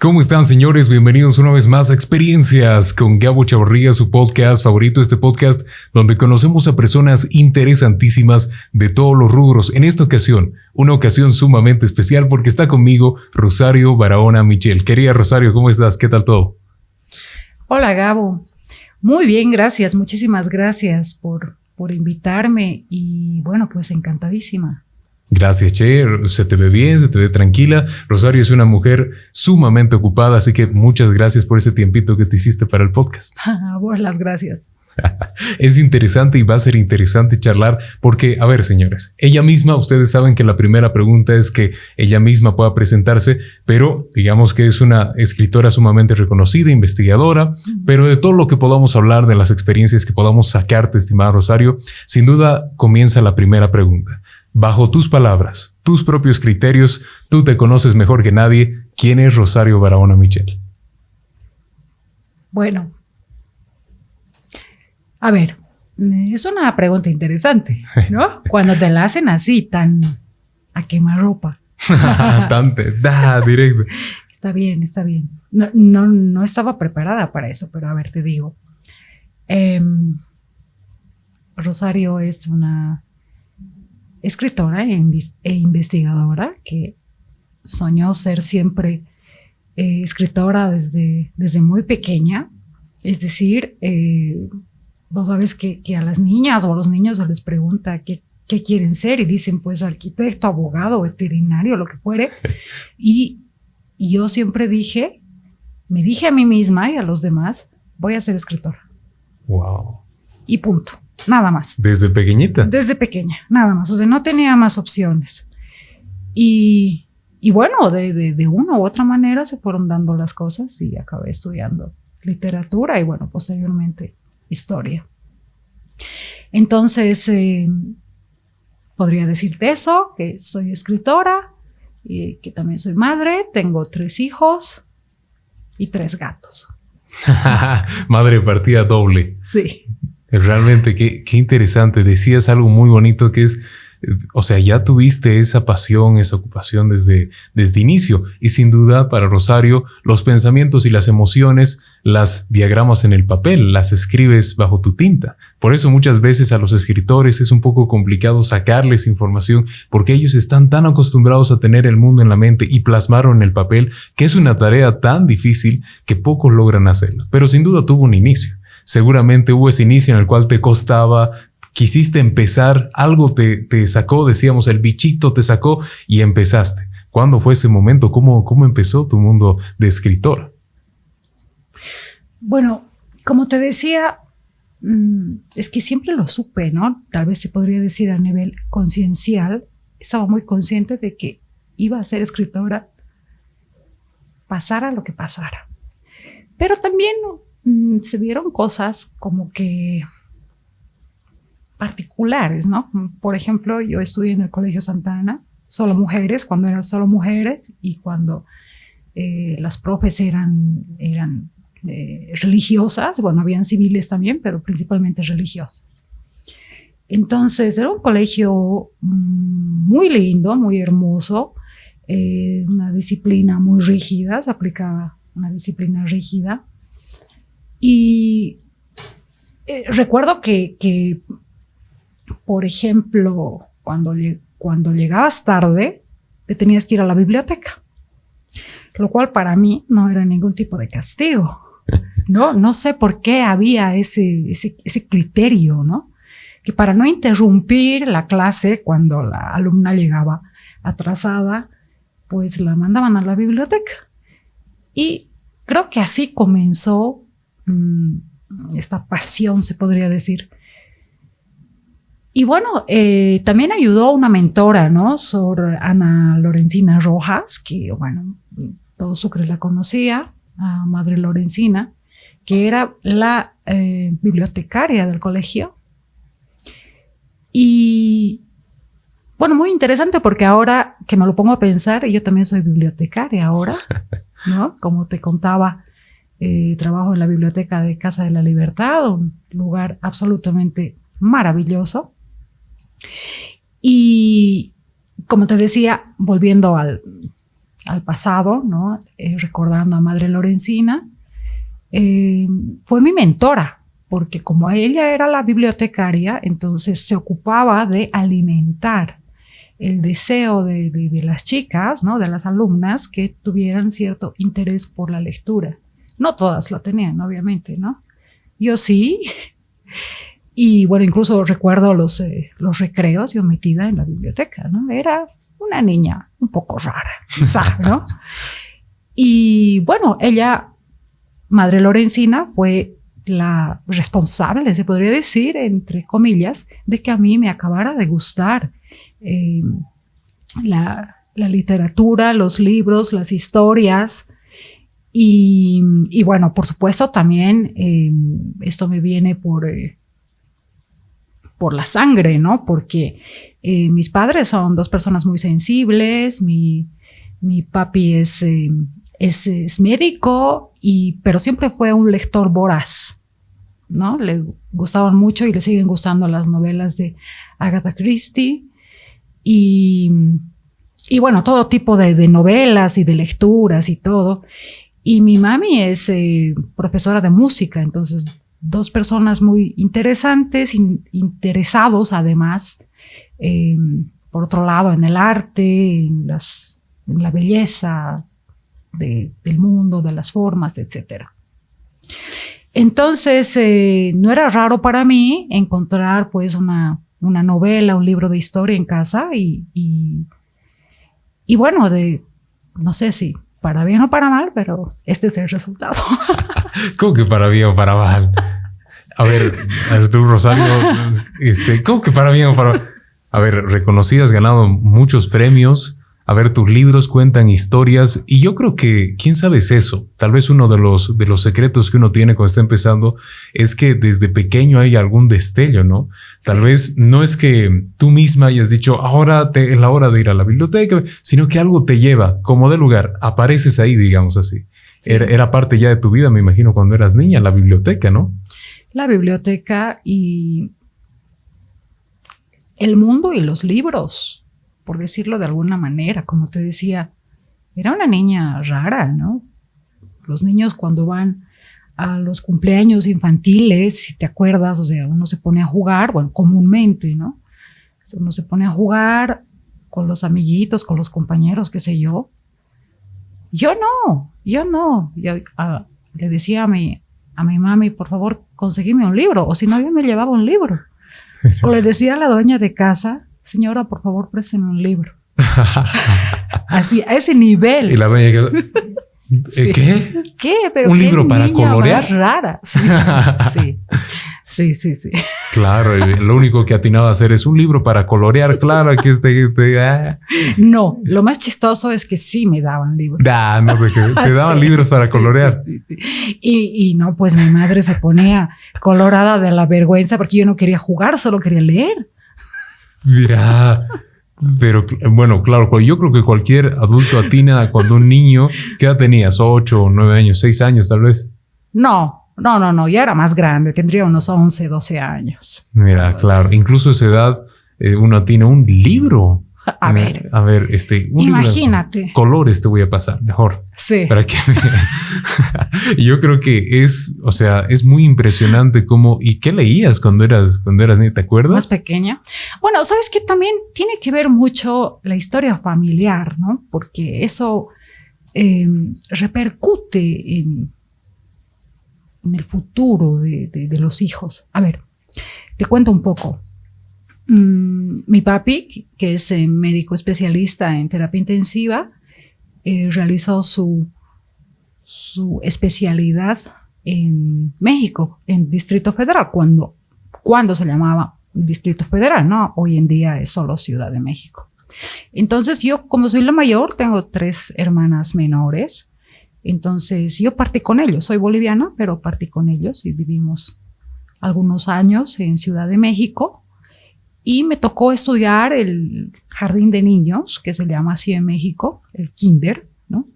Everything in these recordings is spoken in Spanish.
¿Cómo están, señores? Bienvenidos una vez más a Experiencias con Gabo Chavarría, su podcast favorito, este podcast donde conocemos a personas interesantísimas de todos los rubros. En esta ocasión, una ocasión sumamente especial porque está conmigo Rosario Barahona Michel. Querida Rosario, ¿cómo estás? ¿Qué tal todo? Hola, Gabo. Muy bien, gracias. Muchísimas gracias por invitarme y bueno, pues encantadísima. Gracias, Che. Se te ve bien, se te ve tranquila. Rosario es una mujer sumamente ocupada, así que muchas gracias por ese tiempito que te hiciste para el podcast. Bueno, las gracias. Es interesante y va a ser interesante charlar porque, a ver, señores, ella misma, ustedes saben que la primera pregunta es que ella misma pueda presentarse, pero digamos que es una escritora sumamente reconocida, investigadora, pero de todo lo que podamos hablar, de las experiencias que podamos sacarte, estimada Rosario, sin duda comienza la primera pregunta. Bajo tus palabras, tus propios criterios, tú te conoces mejor que nadie. ¿Quién es Rosario Barahona Michel? Bueno, a ver, es una pregunta interesante, ¿no? Cuando te la hacen así, tan a quemarropa. Directo. Está bien, está bien. No estaba preparada para eso, pero a ver, te digo. Rosario es una escritora e investigadora que soñó ser siempre escritora desde muy pequeña. Es decir, vos sabes que a las niñas o a los niños se les pregunta qué quieren ser y dicen pues arquitecto, abogado, veterinario, lo que fuere. Y yo siempre me dije a mí misma y a los demás, voy a ser escritora. Wow. Y punto. Nada más. ¿Desde pequeñita? Desde pequeña, nada más. O sea, no tenía más opciones. Y bueno, de una u otra manera se fueron dando las cosas y acabé estudiando literatura y bueno, posteriormente historia. Entonces, podría decirte eso, que soy escritora, y que también soy madre, tengo 3 hijos y 3 gatos. Madre partida doble. Sí. Realmente, qué interesante. Decías algo muy bonito que es, o sea, ya tuviste esa pasión, esa ocupación desde inicio. Y sin duda, para Rosario, los pensamientos y las emociones las diagramas en el papel, las escribes bajo tu tinta. Por eso muchas veces a los escritores es un poco complicado sacarles información porque ellos están tan acostumbrados a tener el mundo en la mente y plasmarlo en el papel que es una tarea tan difícil que pocos logran hacerla. Pero sin duda tuvo un inicio. Seguramente hubo ese inicio en el cual te costaba, quisiste empezar, algo te sacó, decíamos, el bichito te sacó y empezaste. ¿Cuándo fue ese momento? ¿Cómo empezó tu mundo de escritor? Bueno, como te decía, es que siempre lo supe, ¿no? Tal vez se podría decir a nivel conciencial. Estaba muy consciente de que iba a ser escritora, pasara lo que pasara. Pero también se vieron cosas como que particulares, ¿no? Por ejemplo, yo estudié en el Colegio Santa Ana, solo mujeres, cuando eran solo mujeres y cuando las profes eran religiosas, bueno, habían civiles también, pero principalmente religiosas. Entonces, era un colegio muy lindo, muy hermoso, una disciplina muy rígida, se aplicaba una disciplina rígida. Y recuerdo que, por ejemplo, cuando llegabas tarde, te tenías que ir a la biblioteca, lo cual para mí no era ningún tipo de castigo. No sé por qué había ese criterio, ¿no? Que para no interrumpir la clase cuando la alumna llegaba atrasada, pues la mandaban a la biblioteca. Y creo que así comenzó esta pasión, se podría decir. Y bueno, también ayudó una mentora, ¿no? Sor Ana Lorencina Rojas, que bueno, todo Sucre la conocía, a Madre Lorencina, que era la bibliotecaria del colegio. Y bueno, muy interesante porque ahora que me lo pongo a pensar, yo también soy bibliotecaria ahora, ¿no? Como te contaba, trabajo en la biblioteca de Casa de la Libertad, un lugar absolutamente maravilloso. Y como te decía, volviendo al pasado, ¿no? Recordando a Madre Lorenzina. Fue mi mentora, porque como ella era la bibliotecaria, entonces se ocupaba de alimentar el deseo de las chicas, ¿no? De las alumnas que tuvieran cierto interés por la lectura. No todas la tenían, obviamente, ¿no? Yo sí. Y bueno, incluso recuerdo los recreos, yo metida en la biblioteca, ¿no? Era una niña un poco rara, quizá, ¿no? Y bueno, ella, Madre Lorenzina, fue la responsable, se podría decir, entre comillas, de que a mí me acabara de gustar la literatura, los libros, las historias. Y bueno, por supuesto también esto me viene por la sangre, ¿no? Porque mis padres son dos personas muy sensibles, mi papi es médico, pero siempre fue un lector voraz, ¿no? Le gustaban mucho y le siguen gustando las novelas de Agatha Christie y bueno, todo tipo de novelas y de lecturas y todo. Y mi mami es profesora de música, entonces dos personas muy interesantes, interesados además, por otro lado, en el arte, en la belleza del mundo, de las formas, etc. Entonces, no era raro para mí encontrar pues una novela, un libro de historia en casa y bueno, no sé si para bien o para mal, pero este es el resultado. ¿Cómo que para bien o para mal? A ver, tú, Rosario, ¿cómo que para bien o para mal? A ver, reconocida, has ganado muchos premios. A ver, tus libros cuentan historias y yo creo que, ¿quién sabe es eso? Tal vez uno de los secretos que uno tiene cuando está empezando es que desde pequeño hay algún destello, ¿no? Tal vez no es que tú misma hayas dicho, ahora es la hora de ir a la biblioteca, sino que algo te lleva como de lugar, apareces ahí, digamos así. Sí. Era parte ya de tu vida, me imagino, cuando eras niña, la biblioteca, ¿no? La biblioteca y el mundo y los libros, por decirlo de alguna manera. Como te decía, era una niña rara, ¿no? Los niños cuando van a los cumpleaños infantiles, si te acuerdas, o sea, uno se pone a jugar, bueno, comúnmente, ¿no? Uno se pone a jugar con los amiguitos, con los compañeros, qué sé yo. Yo no. Yo le decía a mi mami, por favor, conseguime un libro, o si no, yo me llevaba un libro. O le decía a la dueña de casa, señora, por favor, présteme un libro. Así, a ese nivel. Y la dueña de casa, sí. ¿Qué? Pero ¿un libro para colorear? Más rara. Sí. Sí. Claro, lo único que atinaba a hacer es un libro para colorear. Claro, aquí No, lo más chistoso es que sí me daban libros. No, te daban libros para colorear. Sí. Y no, pues mi madre se ponía colorada de la vergüenza porque yo no quería jugar, solo quería leer. Mira, pero bueno, claro, yo creo que cualquier adulto atina cuando un niño, ¿qué edad tenías? 8, 9 años, 6 años tal vez. No, ya era más grande, tendría unos 11, 12 años. Mira, claro, incluso a esa edad uno atina un libro. A ver, imagínate. Libro, colores te voy a pasar, mejor. Sí. Para que yo creo que es muy impresionante cómo y qué leías cuando eras niña, ¿te acuerdas? Más pequeña. Bueno, sabes que también tiene que ver mucho la historia familiar, ¿no? Porque eso repercute en el futuro de los hijos. A ver, te cuento un poco. Mi papi, que es médico especialista en terapia intensiva, realizó su especialidad en México, en Distrito Federal, cuando se llamaba Distrito Federal, ¿no? Hoy en día es solo Ciudad de México. Entonces yo, como soy la mayor, tengo 3 hermanas menores, entonces yo partí con ellos, soy boliviana, pero partí con ellos y vivimos algunos años en Ciudad de México. Y me tocó estudiar el jardín de niños, que se llama así en México, el kinder, ¿no?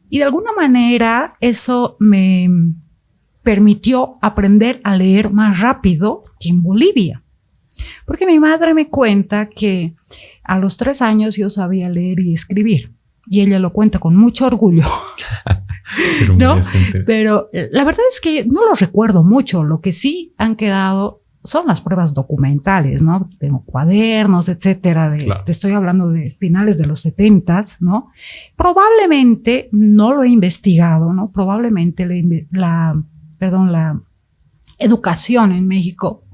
Y de alguna manera eso me permitió aprender a leer más rápido que en Bolivia. Porque mi madre me cuenta que a los 3 años yo sabía leer y escribir. y ella lo cuenta con mucho orgullo. ¿No? Pero la verdad es que no lo recuerdo mucho. Lo que sí han quedado son las pruebas documentales, ¿no? Tengo cuadernos, etcétera. Claro. Te estoy hablando de finales de los 70s, ¿no? Probablemente no lo he investigado, ¿no? Probablemente la educación en México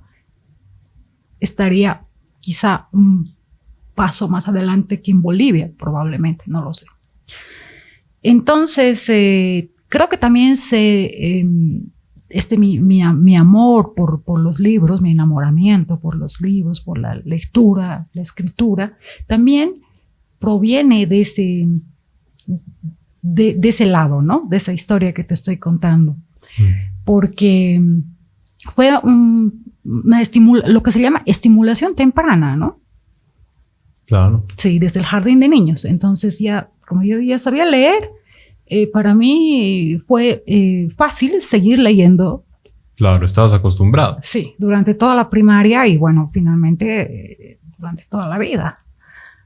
estaría quizá un paso más adelante que en Bolivia, probablemente, no lo sé. Entonces, creo que también mi amor por los libros, mi enamoramiento por los libros, por la lectura, la escritura, también proviene de ese lado, ¿no? De esa historia que te estoy contando. Porque fue lo que se llama estimulación temprana, ¿no? Claro. Sí, desde el jardín de niños. Entonces ya, como yo ya sabía leer, para mí fue fácil seguir leyendo. Claro, estabas acostumbrado. Sí, durante toda la primaria y bueno, finalmente durante toda la vida,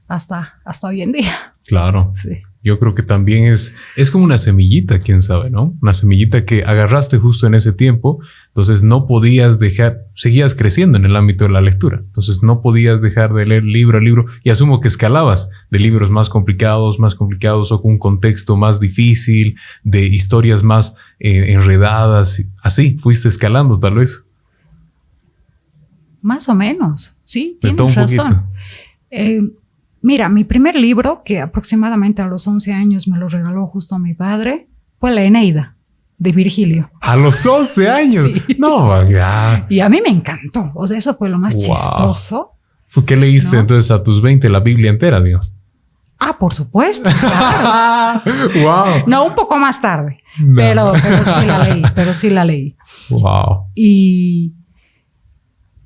hasta hoy en día. Claro. Sí. Yo creo que también es como una semillita, quién sabe, ¿no? Una semillita que agarraste justo en ese tiempo, entonces no podías seguías creciendo en el ámbito de la lectura, entonces no podías dejar de leer libro a libro y asumo que escalabas de libros más complicados o con un contexto más difícil, de historias más enredadas, así, fuiste escalando tal vez. Más o menos, sí, tienes razón. Mira, mi primer libro, que aproximadamente a los 11 años me lo regaló justo mi padre, fue La Eneida, de Virgilio. ¿A los 11 años? Sí. No, ya. Y a mí me encantó. O sea, eso fue lo más chistoso. ¿Qué leíste, ¿no? Entonces a tus 20? La Biblia entera, Dios. Ah, por supuesto. Claro. Wow. No, un poco más tarde. No. Pero sí la leí. Wow. Y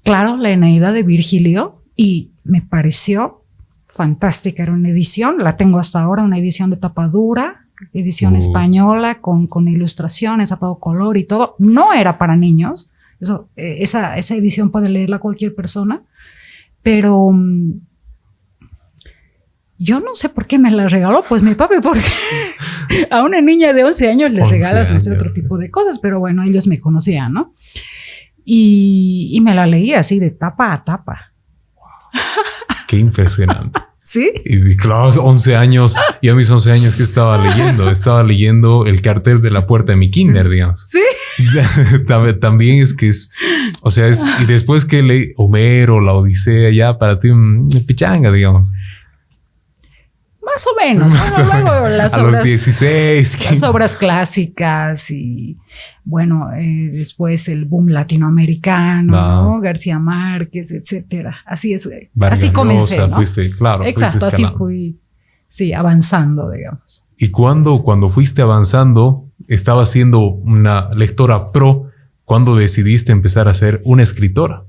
claro, La Eneida de Virgilio, y me pareció fantástica. Era una edición, la tengo hasta ahora, una edición de tapa dura, edición española con ilustraciones a todo color y todo. No era para niños. Esa edición puede leerla cualquier persona, pero yo no sé por qué me la regaló, pues mi papi, porque a una niña de 11 años le regalas otro tipo de cosas, pero bueno, ellos me conocían, ¿no? Y me la leí así de tapa a tapa. Qué impresionante. ¿Sí? Y claro, 11 años. Yo a mis 11 años, ¿qué estaba leyendo? Estaba leyendo el cartel de la puerta de mi kinder, digamos. Sí. También es que y después que leí Homero, la Odisea, ya para ti, pichanga, digamos. Más o menos. Bueno, luego las a obras, los 16. Las obras clásicas y, bueno, después el boom latinoamericano, ¿no? García Márquez, etcétera. Así es. Vargas así comencé, Llosa, ¿no? Claro. Exacto, así fui, sí, avanzando, digamos. Y cuando fuiste avanzando, estabas siendo una lectora pro, ¿cuándo decidiste empezar a ser una escritora?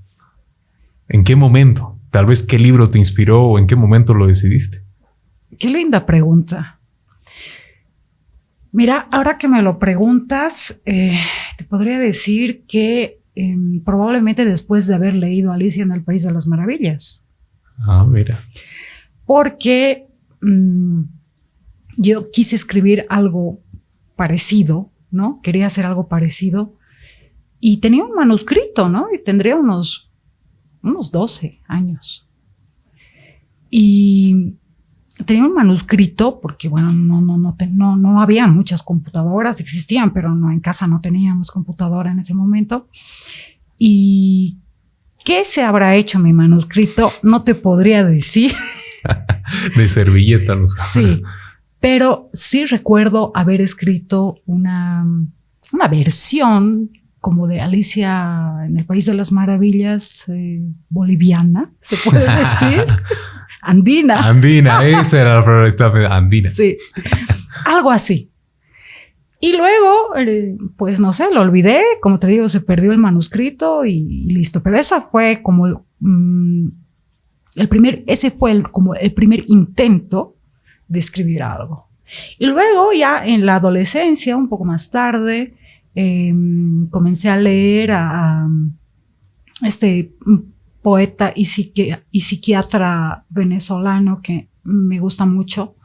¿En qué momento? Tal vez qué libro te inspiró o en qué momento lo decidiste. Qué linda pregunta. Mira, ahora que me lo preguntas, te podría decir que probablemente después de haber leído Alicia en el País de las Maravillas. Ah, mira. Porque yo quise escribir algo parecido, ¿no? Quería hacer algo parecido y tenía un manuscrito, ¿no? Y tendría unos 12 años. Y tenía un manuscrito porque, bueno, no había muchas computadoras, existían, pero no, en casa no teníamos computadora en ese momento. ¿Y qué se habrá hecho mi manuscrito? No te podría decir. De servilleta, no sé. Sí, pero sí recuerdo haber escrito una versión como de Alicia en el País de las Maravillas, boliviana, se puede decir. Andina, esa era la palabra, andina. Sí, algo así. Y luego, pues no sé, lo olvidé, como te digo, se perdió el manuscrito y listo. Pero esa fue como como el primer intento de escribir algo. Y luego ya en la adolescencia, un poco más tarde, comencé a leer a este poeta y psiquiatra venezolano que me gusta mucho,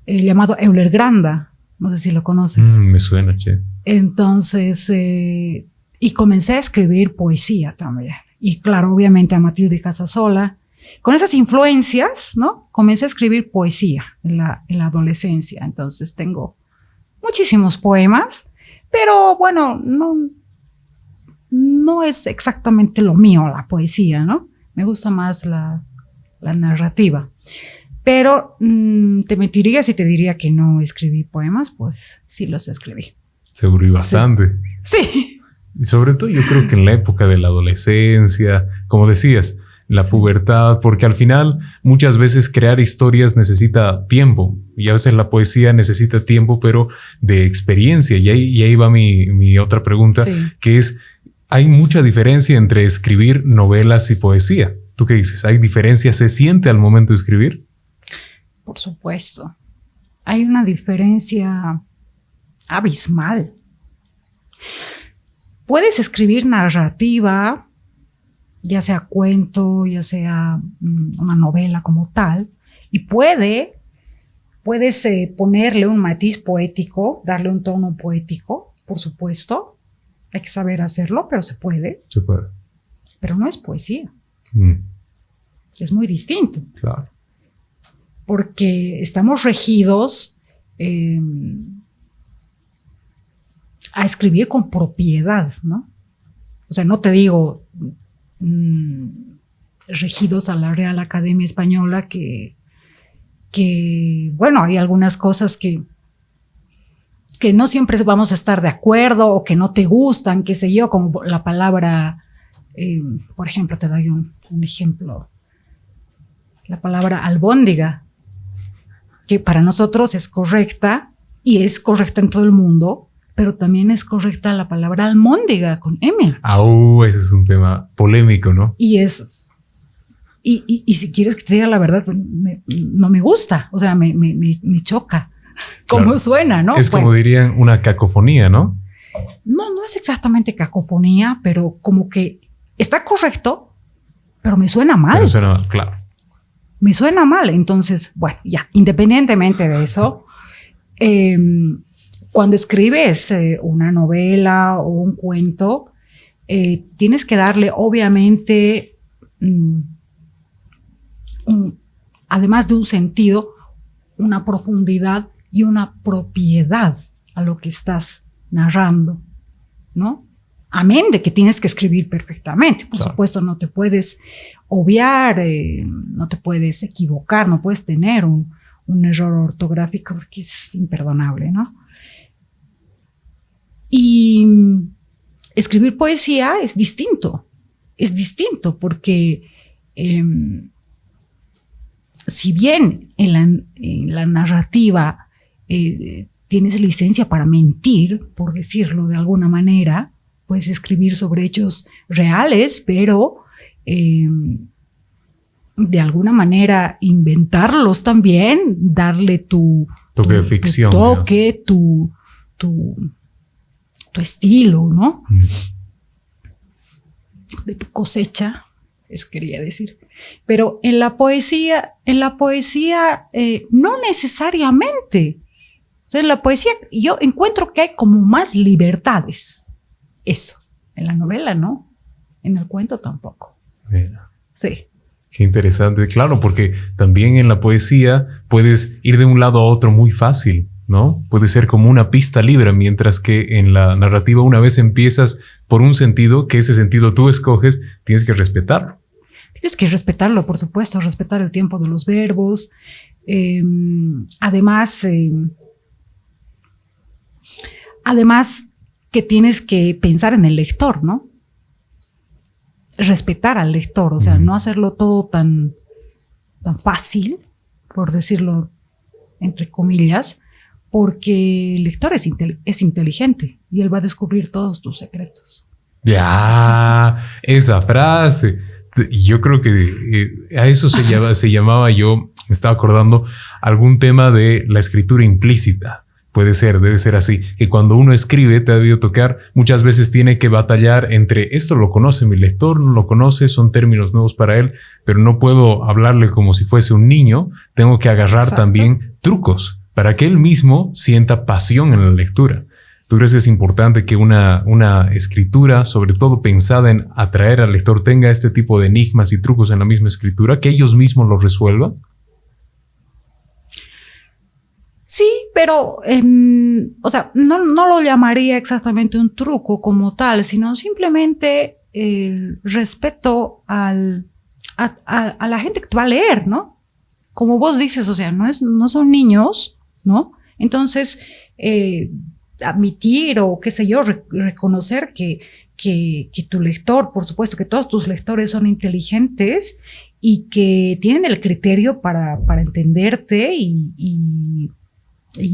llamado Euler Granda. No sé si lo conoces. Me suena, che. Entonces, y comencé a escribir poesía también. Y claro, obviamente a Matilde Casasola. Con esas influencias, ¿no? Comencé a escribir poesía en la adolescencia. Entonces tengo muchísimos poemas, pero bueno, no es exactamente lo mío la poesía, ¿no? Me gusta más la narrativa. Pero te mentiría si te diría que no escribí poemas, pues sí los escribí. Seguro y bastante. Sí. Y sobre todo yo creo que en la época de la adolescencia, como decías, la pubertad, porque al final muchas veces crear historias necesita tiempo y a veces la poesía necesita tiempo, pero de experiencia. Y ahí va mi otra pregunta, sí, que es, ¿hay mucha diferencia entre escribir novelas y poesía? ¿Tú qué dices? ¿Hay diferencia? ¿Se siente al momento de escribir? Por supuesto. Hay una diferencia abismal. Puedes escribir narrativa, ya sea cuento, ya sea una novela como tal, y puedes ponerle un matiz poético, darle un tono poético, por supuesto. Hay que saber hacerlo, pero se puede. Se puede. Pero no es poesía. Es muy distinto. Claro. Porque estamos regidos a escribir con propiedad, ¿no? O sea, no te digo regidos a la Real Academia Española que bueno, hay algunas cosas que no siempre vamos a estar de acuerdo o que no te gustan, qué sé yo, como la palabra, por ejemplo, te doy un ejemplo, la palabra albóndiga, que para nosotros es correcta y es correcta en todo el mundo, pero también es correcta la palabra almóndiga con M. Ese es un tema polémico, ¿no? Y si quieres que te diga la verdad, no me gusta, o sea, me choca cómo claro, suena, ¿no? Es como dirían una cacofonía, ¿no? No es exactamente cacofonía, pero como que está correcto, pero me suena mal. Pero suena mal, claro. Me suena mal, entonces, bueno, ya, independientemente de eso, cuando escribes una novela o un cuento, tienes que darle, obviamente, además de un sentido, una profundidad y una propiedad a lo que estás narrando, ¿no? Amén de que tienes que escribir perfectamente. Por supuesto, no te puedes obviar, no te puedes equivocar, no puedes tener un error ortográfico porque es imperdonable, ¿no? Y escribir poesía es distinto porque si bien en la narrativa tienes licencia para mentir, por decirlo de alguna manera, puedes escribir sobre hechos reales, pero de alguna manera inventarlos también, darle tu toque de ficción, tu toque, tu estilo, ¿no? De tu cosecha, eso quería decir. Pero en la poesía no necesariamente. O sea, en la poesía yo encuentro que hay como más libertades. Eso. En la novela no. En el cuento tampoco. Mira. Sí. Qué interesante. Claro, porque también en la poesía puedes ir de un lado a otro muy fácil, ¿no? Puede ser como una pista libre, mientras que en la narrativa una vez empiezas por un sentido, que ese sentido tú escoges, tienes que respetarlo. Tienes que respetarlo, por supuesto, respetar el tiempo de los verbos. Además que tienes que pensar en el lector, ¿no? Respetar al lector, o sea, no hacerlo todo tan fácil, por decirlo entre comillas, porque el lector es inteligente y él va a descubrir todos tus secretos. Ya, esa frase. Y yo creo que a eso se llamaba, yo me estaba acordando, algún tema de la escritura implícita. Puede ser, debe ser así, que cuando uno escribe, te ha debido tocar, muchas veces tiene que batallar entre esto lo conoce mi lector, no lo conoce, son términos nuevos para él, pero no puedo hablarle como si fuese un niño, tengo que agarrar también trucos para que él mismo sienta pasión en la lectura. ¿Tú crees que es importante que una escritura, sobre todo pensada en atraer al lector, tenga este tipo de enigmas y trucos en la misma escritura, que ellos mismos los resuelvan? Sí, pero, o sea, no lo llamaría exactamente un truco como tal, sino simplemente el respeto a la gente que va a leer, ¿no? Como vos dices, o sea, no son niños, ¿no? Entonces, admitir o qué sé yo, reconocer que tu lector, por supuesto que todos tus lectores son inteligentes y que tienen el criterio para entenderte y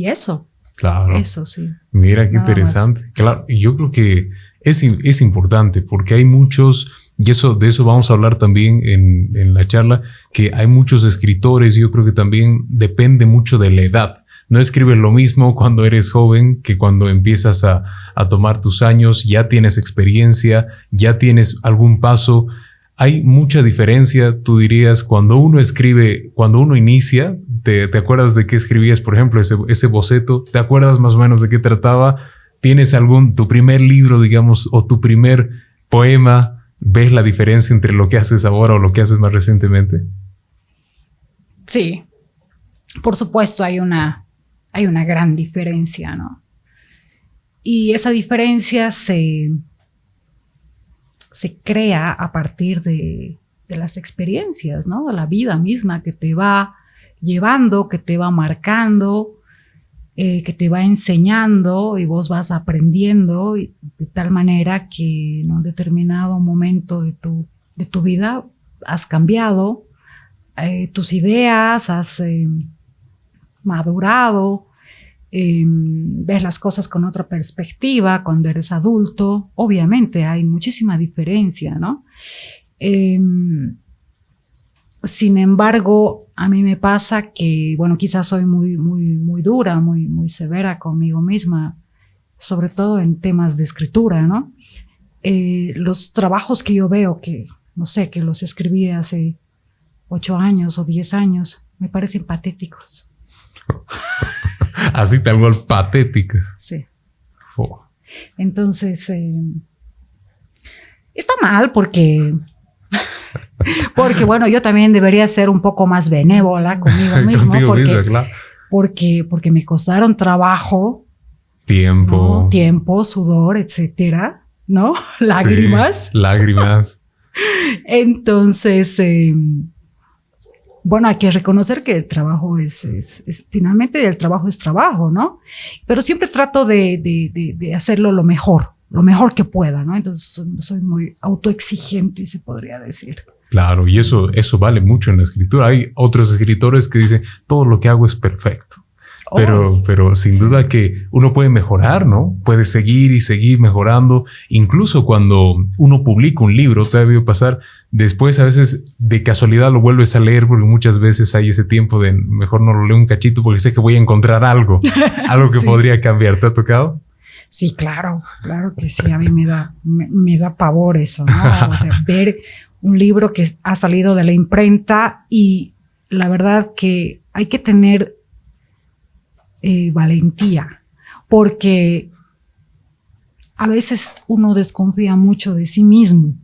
eso. Claro. Eso sí. Mira qué interesante. Más. Claro, y yo creo que es importante porque hay muchos, y de eso vamos a hablar también en la charla, que hay muchos escritores, yo creo que también depende mucho de la edad. No escribes lo mismo cuando eres joven que cuando empiezas a tomar tus años, ya tienes experiencia, ya tienes algún paso. Hay mucha diferencia, tú dirías, cuando uno escribe, cuando uno inicia, ¿te acuerdas de qué escribías, por ejemplo, ese boceto? ¿Te acuerdas más o menos de qué trataba? ¿Tienes tu primer libro, digamos, o tu primer poema? ¿Ves la diferencia entre lo que haces ahora o lo que haces más recientemente? Sí, por supuesto hay una gran diferencia, ¿no? Y esa diferencia se crea a partir de las experiencias, ¿no? De la vida misma que te va llevando, que te va marcando, que te va enseñando y vos vas aprendiendo de tal manera que en un determinado momento de tu vida has cambiado tus ideas, has madurado, ves las cosas con otra perspectiva cuando eres adulto. Obviamente hay muchísima diferencia, ¿no? Sin embargo, a mí me pasa que, bueno, quizás soy muy dura, muy severa conmigo misma, sobre todo en temas de escritura, ¿no? Los trabajos que yo veo que, no sé, que los escribí hace 8 años o 10 años, me parecen patéticos. Así tal cual, patética. Sí. Oh. Entonces, está mal porque bueno, yo también debería ser un poco más benévola conmigo mismo. Claro. Porque me costaron trabajo. Tiempo. ¿no? Tiempo, sudor, etcétera, ¿no? Lágrimas. Sí, lágrimas. Entonces, bueno, hay que reconocer que el trabajo es finalmente el trabajo es trabajo, ¿no? Pero siempre trato de hacerlo lo mejor que pueda, ¿no? Entonces soy muy autoexigente, se podría decir. Claro, y eso vale mucho en la escritura. Hay otros escritores que dicen, todo lo que hago es perfecto. Pero sin duda que uno puede mejorar, ¿no? Puede seguir y seguir mejorando. Incluso cuando uno publica un libro, te ha debido pasar, después a veces de casualidad lo vuelves a leer porque muchas veces hay ese tiempo de mejor no lo leo un cachito porque sé que voy a encontrar algo que sí. Podría cambiar. ¿Te ha tocado? Sí, claro que sí. A mí me da pavor eso, ¿no? O sea, ver un libro que ha salido de la imprenta y la verdad que hay que tener valentía, porque a veces uno desconfía mucho de sí mismo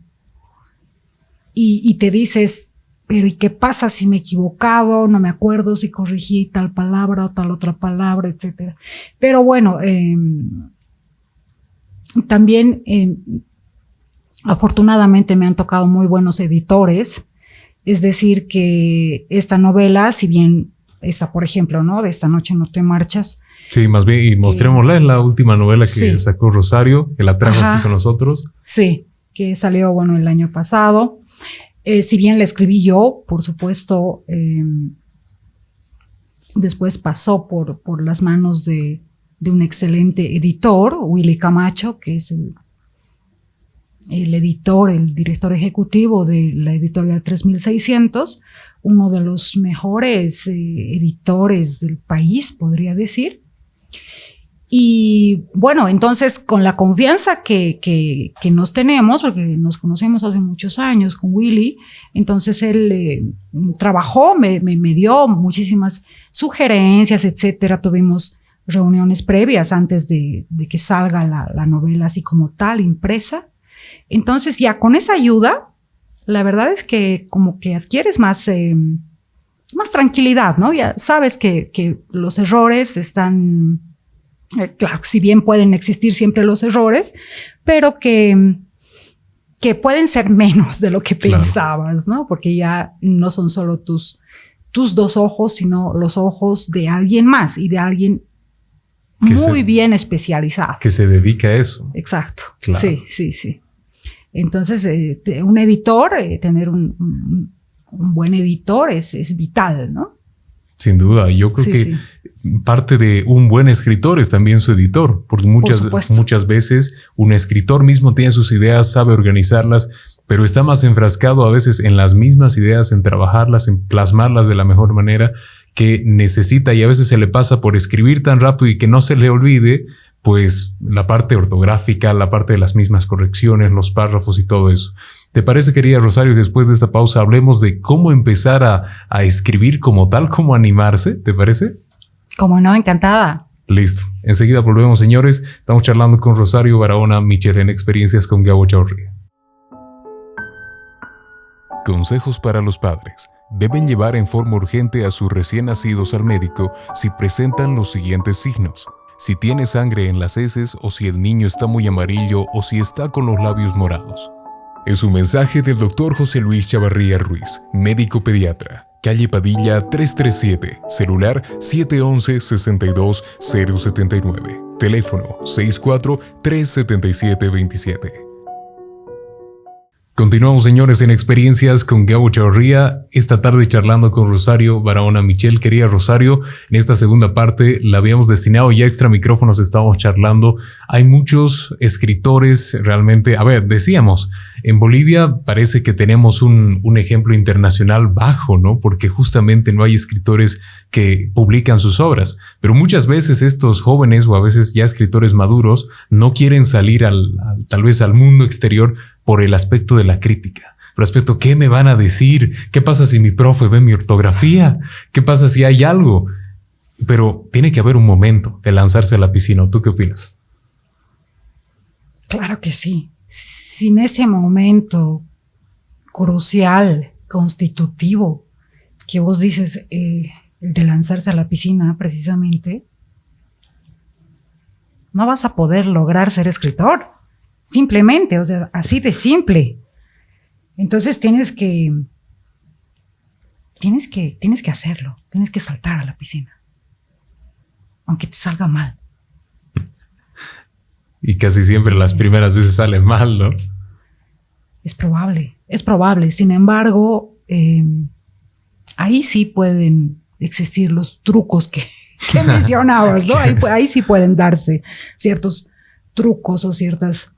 y te dices, pero ¿y qué pasa si me he equivocado? No me acuerdo si corregí tal palabra o tal otra palabra, etcétera. Pero bueno, también afortunadamente me han tocado muy buenos editores, es decir que esta novela, si bien esa, por ejemplo, ¿no? De Esta noche no te marchas. Sí, más bien, y mostrémosla en la última novela que sacó Rosario, que la trajo aquí con nosotros. Sí, que salió, bueno, el año pasado. Si bien la escribí yo, por supuesto, después pasó por las manos de un excelente editor, Willy Camacho, que es el editor, el director ejecutivo de la editorial 3600, uno de los mejores editores del país, podría decir. Y bueno, entonces con la confianza que nos tenemos, porque nos conocemos hace muchos años con Willy, entonces él trabajó, me dio muchísimas sugerencias, etcétera. Tuvimos reuniones previas antes de que salga la novela así como tal, impresa. Entonces ya con esa ayuda, la verdad es que como que adquieres más tranquilidad, ¿no? Ya sabes que los errores están... claro, si bien pueden existir siempre los errores, pero que pueden ser menos de lo que pensabas, ¿no? Porque ya no son solo tus dos ojos, sino los ojos de alguien más y de alguien muy bien especializado. Que se dedica a eso. Exacto. Claro. Sí. Entonces, un editor, tener un buen editor es vital, ¿no? Sin duda. Yo creo que parte de un buen escritor es también su editor, porque muchas veces un escritor mismo tiene sus ideas, sabe organizarlas, pero está más enfrascado a veces en las mismas ideas, en trabajarlas, en plasmarlas de la mejor manera que necesita, y a veces se le pasa por escribir tan rápido y que no se le olvide pues la parte ortográfica, la parte de las mismas correcciones, los párrafos y todo eso. ¿Te parece, querida Rosario, después de esta pausa hablemos de cómo empezar a escribir como tal, cómo animarse? ¿Te parece? Como no, encantada. Listo. Enseguida volvemos, señores. Estamos charlando con Rosario Barahona Michel en Experiencias con Gabo Chavarría. Consejos para los padres. Deben llevar en forma urgente a sus recién nacidos al médico si presentan los siguientes signos. Si tiene sangre en las heces, o si el niño está muy amarillo, o si está con los labios morados. Es un mensaje del Dr. José Luis Chavarría Ruiz, médico pediatra. Calle Padilla 337, celular 711-62079, teléfono 64-377-27. Continuamos, señores, en Experiencias con Gabo Chavarría. Esta tarde charlando con Rosario Barahona Michel. Querida Rosario, en esta segunda parte la habíamos destinado ya extra micrófonos, estábamos charlando. Hay muchos escritores realmente. A ver, decíamos, en Bolivia parece que tenemos un ejemplo internacional bajo, ¿no? Porque justamente no hay escritores que publican sus obras. Pero muchas veces estos jóvenes, o a veces ya escritores maduros, no quieren salir tal vez al mundo exterior por el aspecto de la crítica. Por el aspecto, ¿qué me van a decir? ¿Qué pasa si mi profe ve mi ortografía? ¿Qué pasa si hay algo? Pero tiene que haber un momento de lanzarse a la piscina. ¿Tú qué opinas? Claro que sí. Sin ese momento crucial, constitutivo, que vos dices, de lanzarse a la piscina precisamente, no vas a poder lograr ser escritor. Simplemente, o sea, así de simple. Entonces tienes que hacerlo, tienes que saltar a la piscina, aunque te salga mal. Y casi siempre las primeras veces salen mal, ¿no? Es probable. Sin embargo, ahí sí pueden existir los trucos que mencionabas, ¿no? Ahí sí pueden darse ciertos trucos o ciertas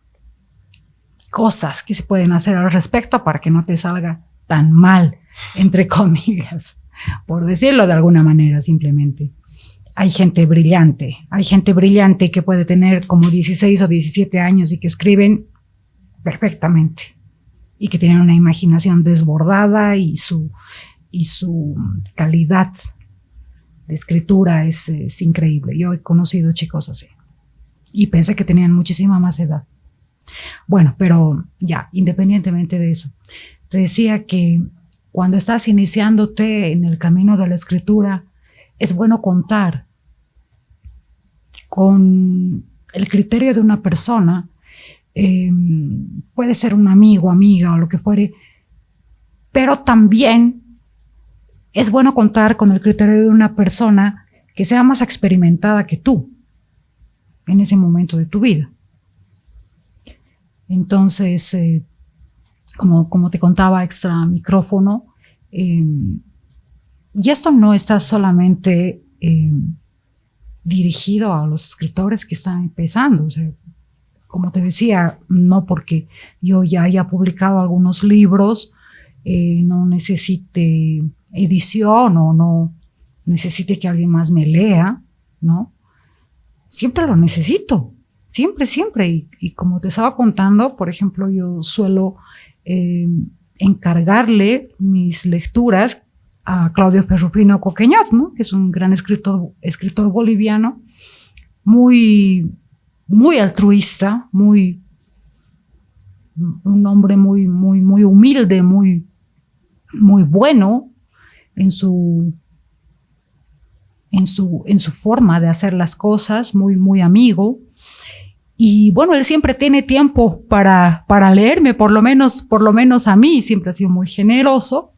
cosas que se pueden hacer al respecto para que no te salga tan mal, entre comillas, por decirlo de alguna manera. Simplemente hay gente brillante que puede tener como 16 o 17 años y que escriben perfectamente y que tienen una imaginación desbordada, y su calidad de escritura es increíble. Yo he conocido chicos así y pensé que tenían muchísima más edad. Bueno, pero ya, independientemente de eso, te decía que cuando estás iniciándote en el camino de la escritura, es bueno contar con el criterio de una persona. Puede ser un amigo, amiga o lo que fuere, pero también es bueno contar con el criterio de una persona que sea más experimentada que tú en ese momento de tu vida. Entonces, como te contaba extra micrófono, y esto no está solamente dirigido a los escritores que están empezando. O sea, como te decía, no porque yo ya haya publicado algunos libros, no necesite edición o no necesite que alguien más me lea, ¿no? siempre lo necesito. Siempre, siempre. Y como te estaba contando, por ejemplo, yo suelo encargarle mis lecturas a Claudio Ferrufino Coqueñot, ¿no? Que es un gran escritor boliviano, muy, muy altruista, un hombre muy, muy, muy humilde, muy, muy bueno en su forma de hacer las cosas, muy, muy amigo. Y bueno, él siempre tiene tiempo para leerme, por lo menos a mí, siempre ha sido muy generoso.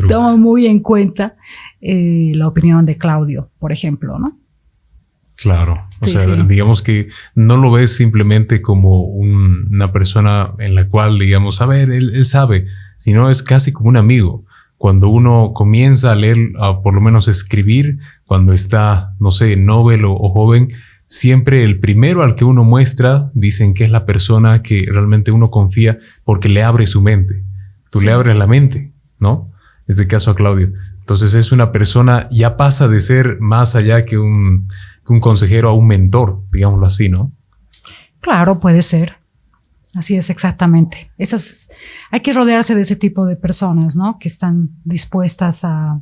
Toma muy en cuenta la opinión de Claudio, por ejemplo, ¿no? Claro, Sí, o sea, sí. digamos que no lo ves simplemente como una persona en la cual, digamos, a ver, él sabe, sino es casi como un amigo. Cuando uno comienza a leer, a por lo menos escribir, cuando está, no sé, novel o joven, siempre el primero al que uno muestra, dicen que es la persona que realmente uno confía porque le abre su mente. Tú le abres la mente, ¿no? En este caso a Claudio. Entonces es una persona, ya pasa de ser más allá que un consejero a un mentor, digámoslo así, ¿no? Claro, puede ser. Así es, exactamente. Hay que rodearse de ese tipo de personas, ¿no? Que están dispuestas a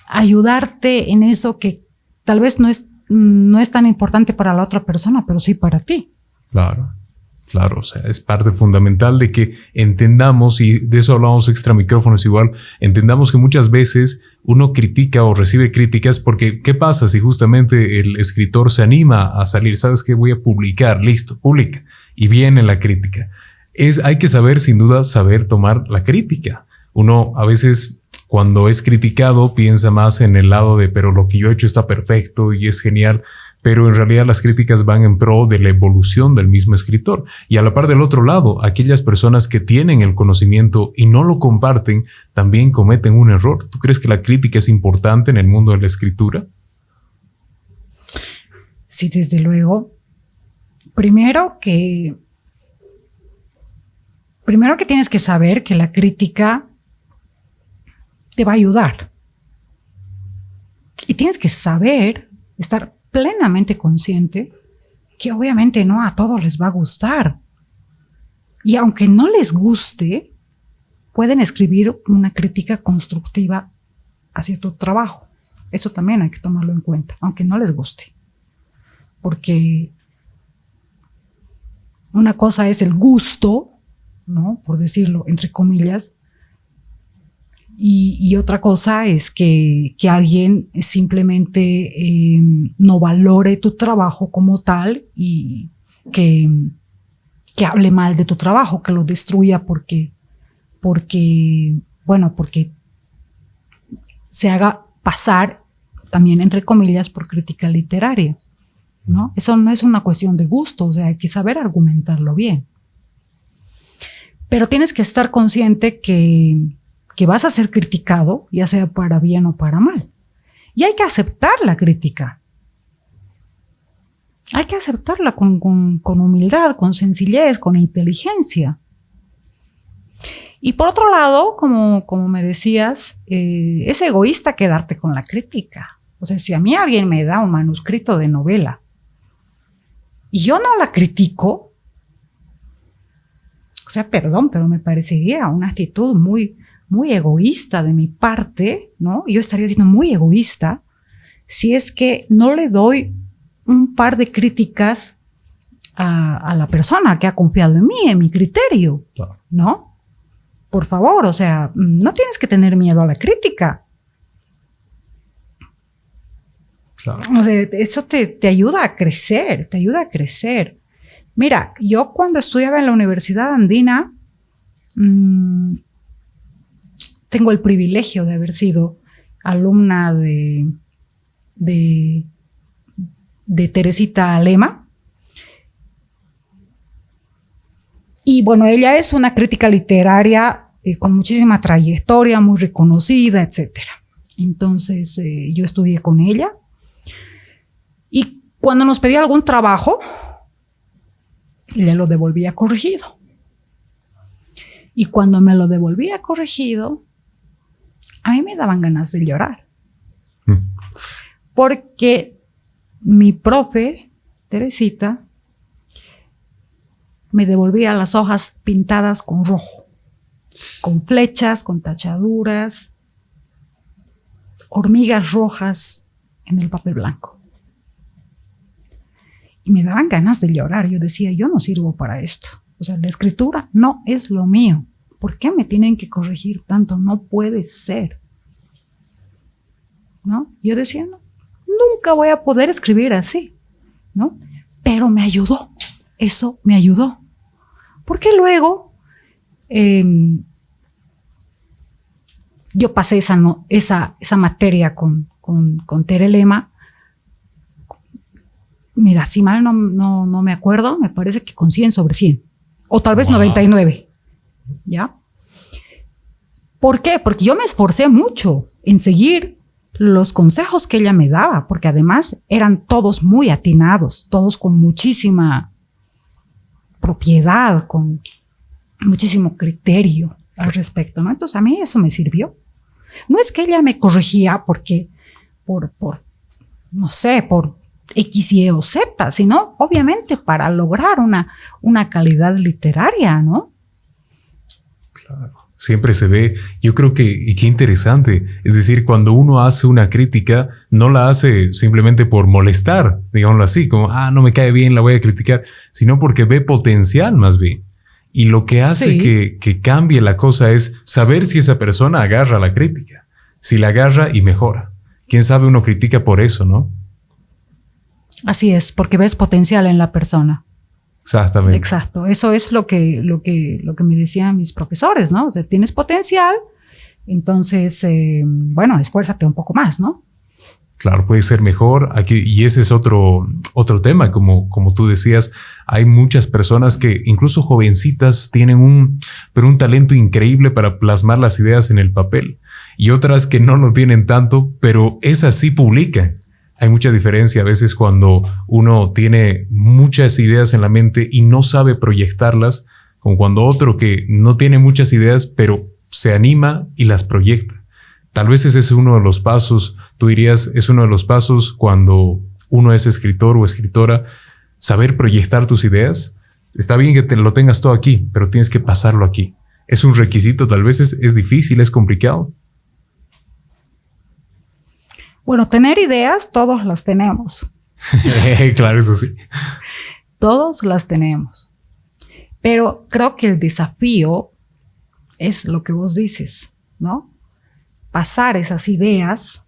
ayudarte en eso que tal vez no es tan importante para la otra persona, pero sí para ti. Claro. Claro, o sea, es parte fundamental de que entendamos, y de eso hablamos extra micrófonos igual, entendamos que muchas veces uno critica o recibe críticas porque ¿qué pasa si justamente el escritor se anima a salir? ¿Sabes qué? Voy a publicar, listo, publica. Y viene la crítica. Hay que saber, sin duda, saber tomar la crítica. Uno a veces cuando es criticado piensa más en el lado de pero lo que yo he hecho está perfecto y es genial. Pero en realidad las críticas van en pro de la evolución del mismo escritor. Y a la par del otro lado, aquellas personas que tienen el conocimiento y no lo comparten, también cometen un error. ¿Tú crees que la crítica es importante en el mundo de la escritura? Sí, desde luego. Primero que tienes que saber que la crítica te va a ayudar. Y tienes que saber, estar plenamente consciente que obviamente no a todos les va a gustar. Y aunque no les guste, pueden escribir una crítica constructiva hacia tu trabajo. Eso también hay que tomarlo en cuenta, aunque no les guste. Porque una cosa es el gusto, ¿no? Por decirlo entre comillas, y otra cosa es que alguien simplemente no valore tu trabajo como tal y que hable mal de tu trabajo, que lo destruya porque se haga pasar también entre comillas por crítica literaria, ¿no? Eso no es una cuestión de gusto, o sea, hay que saber argumentarlo bien. Pero tienes que estar consciente que vas a ser criticado, ya sea para bien o para mal. Y hay que aceptar la crítica. Hay que aceptarla con humildad, con sencillez, con inteligencia. Y por otro lado, como me decías, es egoísta quedarte con la crítica. O sea, si a mí alguien me da un manuscrito de novela y yo no la critico, o sea, perdón, pero me parecería una actitud muy egoísta de mi parte, ¿no? Yo estaría siendo muy egoísta si es que no le doy un par de críticas a la persona que ha confiado en mí, en mi criterio, ¿no? Por favor, o sea, no tienes que tener miedo a la crítica. Claro. O sea, eso te ayuda a crecer, Mira, yo cuando estudiaba en la Universidad Andina, tengo el privilegio de haber sido alumna de Teresita Lema. Y bueno, ella es una crítica literaria con muchísima trayectoria, muy reconocida, etc. Entonces, yo estudié con ella. Y cuando nos pedía algún trabajo, ella lo devolvía corregido. Y cuando me lo devolvía corregido, a mí me daban ganas de llorar. Porque mi profe, Teresita, me devolvía las hojas pintadas con rojo, con flechas, con tachaduras, hormigas rojas en el papel blanco. Y me daban ganas de llorar. Yo decía, yo no sirvo para esto. O sea, la escritura no es lo mío. ¿Por qué me tienen que corregir tanto? No puede ser. ¿No? Yo decía, no, nunca voy a poder escribir así, ¿no? Pero me ayudó. Eso me ayudó. Porque luego yo pasé esa materia con Terelema. Mira, si mal no me acuerdo, me parece que con 100 sobre 100. O tal vez 99. ¿Ya? ¿Por qué? Porque yo me esforcé mucho en seguir los consejos que ella me daba, porque además eran todos muy atinados, todos con muchísima propiedad, con muchísimo criterio al respecto, ¿no? Entonces a mí eso me sirvió. No es que ella me corregía porque no sé, por X, Y o Z, sino obviamente para lograr una calidad literaria, ¿no? Claro. Siempre se ve, yo creo que, y qué interesante, es decir, cuando uno hace una crítica, no la hace simplemente por molestar, digámoslo así, como, no me cae bien, la voy a criticar, sino porque ve potencial más bien. Y lo que hace que cambie la cosa es saber si esa persona agarra la crítica, si la agarra y mejora. Quién sabe, uno critica por eso, ¿no? Así es, porque ves potencial en la persona. Exactamente. Exacto. Eso es lo que me decían mis profesores, ¿no? O sea, tienes potencial, entonces, bueno, esfuérzate un poco más, ¿no? Claro, puede ser mejor. Aquí, y ese es otro tema, como tú decías, hay muchas personas que, incluso jovencitas, tienen un talento increíble para plasmar las ideas en el papel, y otras que no lo tienen tanto, pero esas sí publican. Hay mucha diferencia a veces cuando uno tiene muchas ideas en la mente y no sabe proyectarlas, como cuando otro que no tiene muchas ideas, pero se anima y las proyecta. Tal vez ese es uno de los pasos, tú dirías, es uno de los pasos cuando uno es escritor o escritora, saber proyectar tus ideas. Está bien que lo tengas todo aquí, pero tienes que pasarlo aquí. Es un requisito, tal vez es difícil, es complicado. Bueno, tener ideas, todos las tenemos. Claro, eso sí. Todos las tenemos. Pero creo que el desafío es lo que vos dices, ¿no? Pasar esas ideas,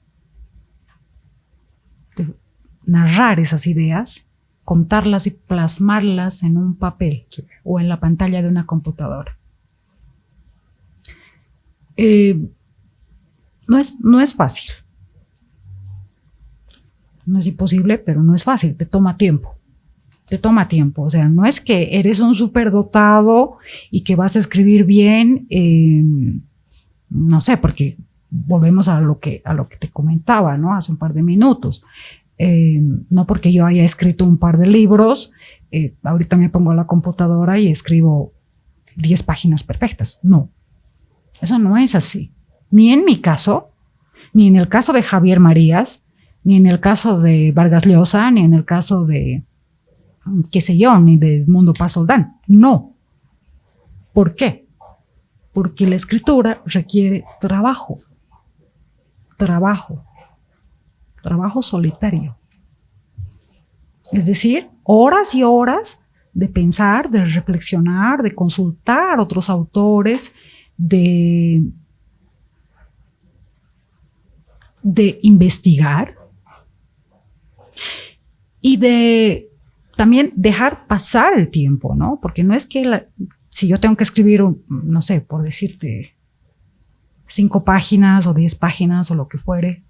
narrar esas ideas, contarlas y plasmarlas en un papel o en la pantalla de una computadora. No es fácil. No es imposible, pero no es fácil, te toma tiempo. O sea, no es que eres un superdotado y que vas a escribir bien, no sé, porque volvemos a lo que te comentaba, ¿no? Hace un par de minutos. No porque yo haya escrito un par de libros, ahorita me pongo a la computadora y escribo 10 páginas perfectas. No, eso no es así. Ni en mi caso, ni en el caso de Javier Marías, ni en el caso de Vargas Llosa, ni en el caso de, qué sé yo, ni de Edmundo Paz Soldán. No. ¿Por qué? Porque la escritura requiere trabajo solitario. Es decir, horas y horas de pensar, de reflexionar, de consultar a otros autores, de investigar y de también dejar pasar el tiempo, ¿no? Porque no es que si yo tengo que escribir, no sé, por decirte 5 páginas o 10 páginas o lo que fuere,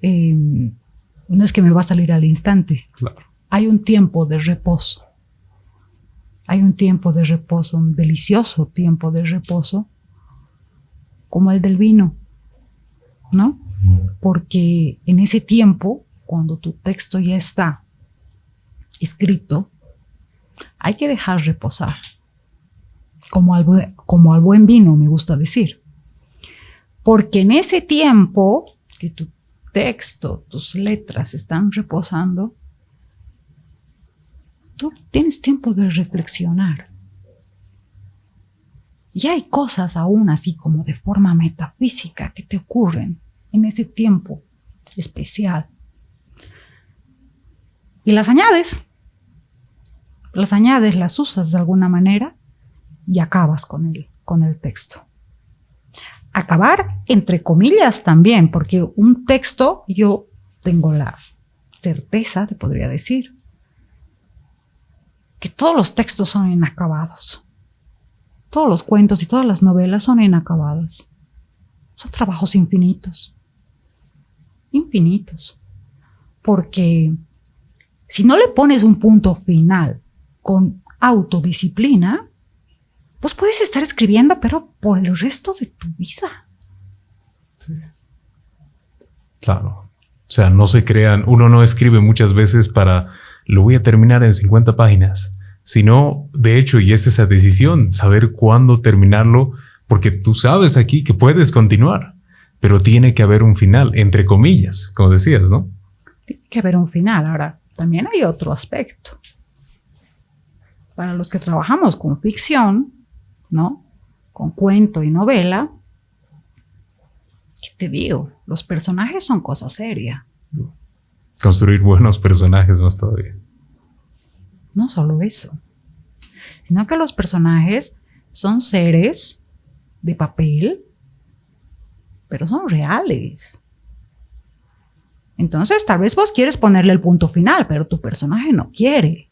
no es que me va a salir al instante. Claro. Hay un tiempo de reposo. Un delicioso tiempo de reposo, como el del vino, ¿no? Porque en ese tiempo, cuando tu texto ya está escrito, hay que dejar reposar. Como al buen vino, me gusta decir. Porque en ese tiempo que tu texto, tus letras están reposando, tú tienes tiempo de reflexionar. Y hay cosas aún así como de forma metafísica que te ocurren en ese tiempo especial. Y las añades, las usas de alguna manera y acabas con el texto. Acabar entre comillas también, porque un texto, yo tengo la certeza, te podría decir, que todos los textos son inacabados. Todos los cuentos y todas las novelas son inacabadas. Son trabajos infinitos. Infinitos. Porque si no le pones un punto final con autodisciplina, pues puedes estar escribiendo, pero por el resto de tu vida. Sí. Claro. O sea, no se crean, uno no escribe muchas veces para, lo voy a terminar en 50 páginas, sino, de hecho, y es esa decisión, saber cuándo terminarlo, porque tú sabes aquí que puedes continuar, pero tiene que haber un final, entre comillas, como decías, ¿no? Tiene que haber un final. Ahora, también hay otro aspecto. Para los que trabajamos con ficción, ¿no? Con cuento y novela, ¿qué te digo? Los personajes son cosa seria. Construir buenos personajes más todavía. No solo eso, sino que los personajes son seres de papel, pero son reales. Entonces, tal vez vos quieres ponerle el punto final, pero tu personaje no quiere.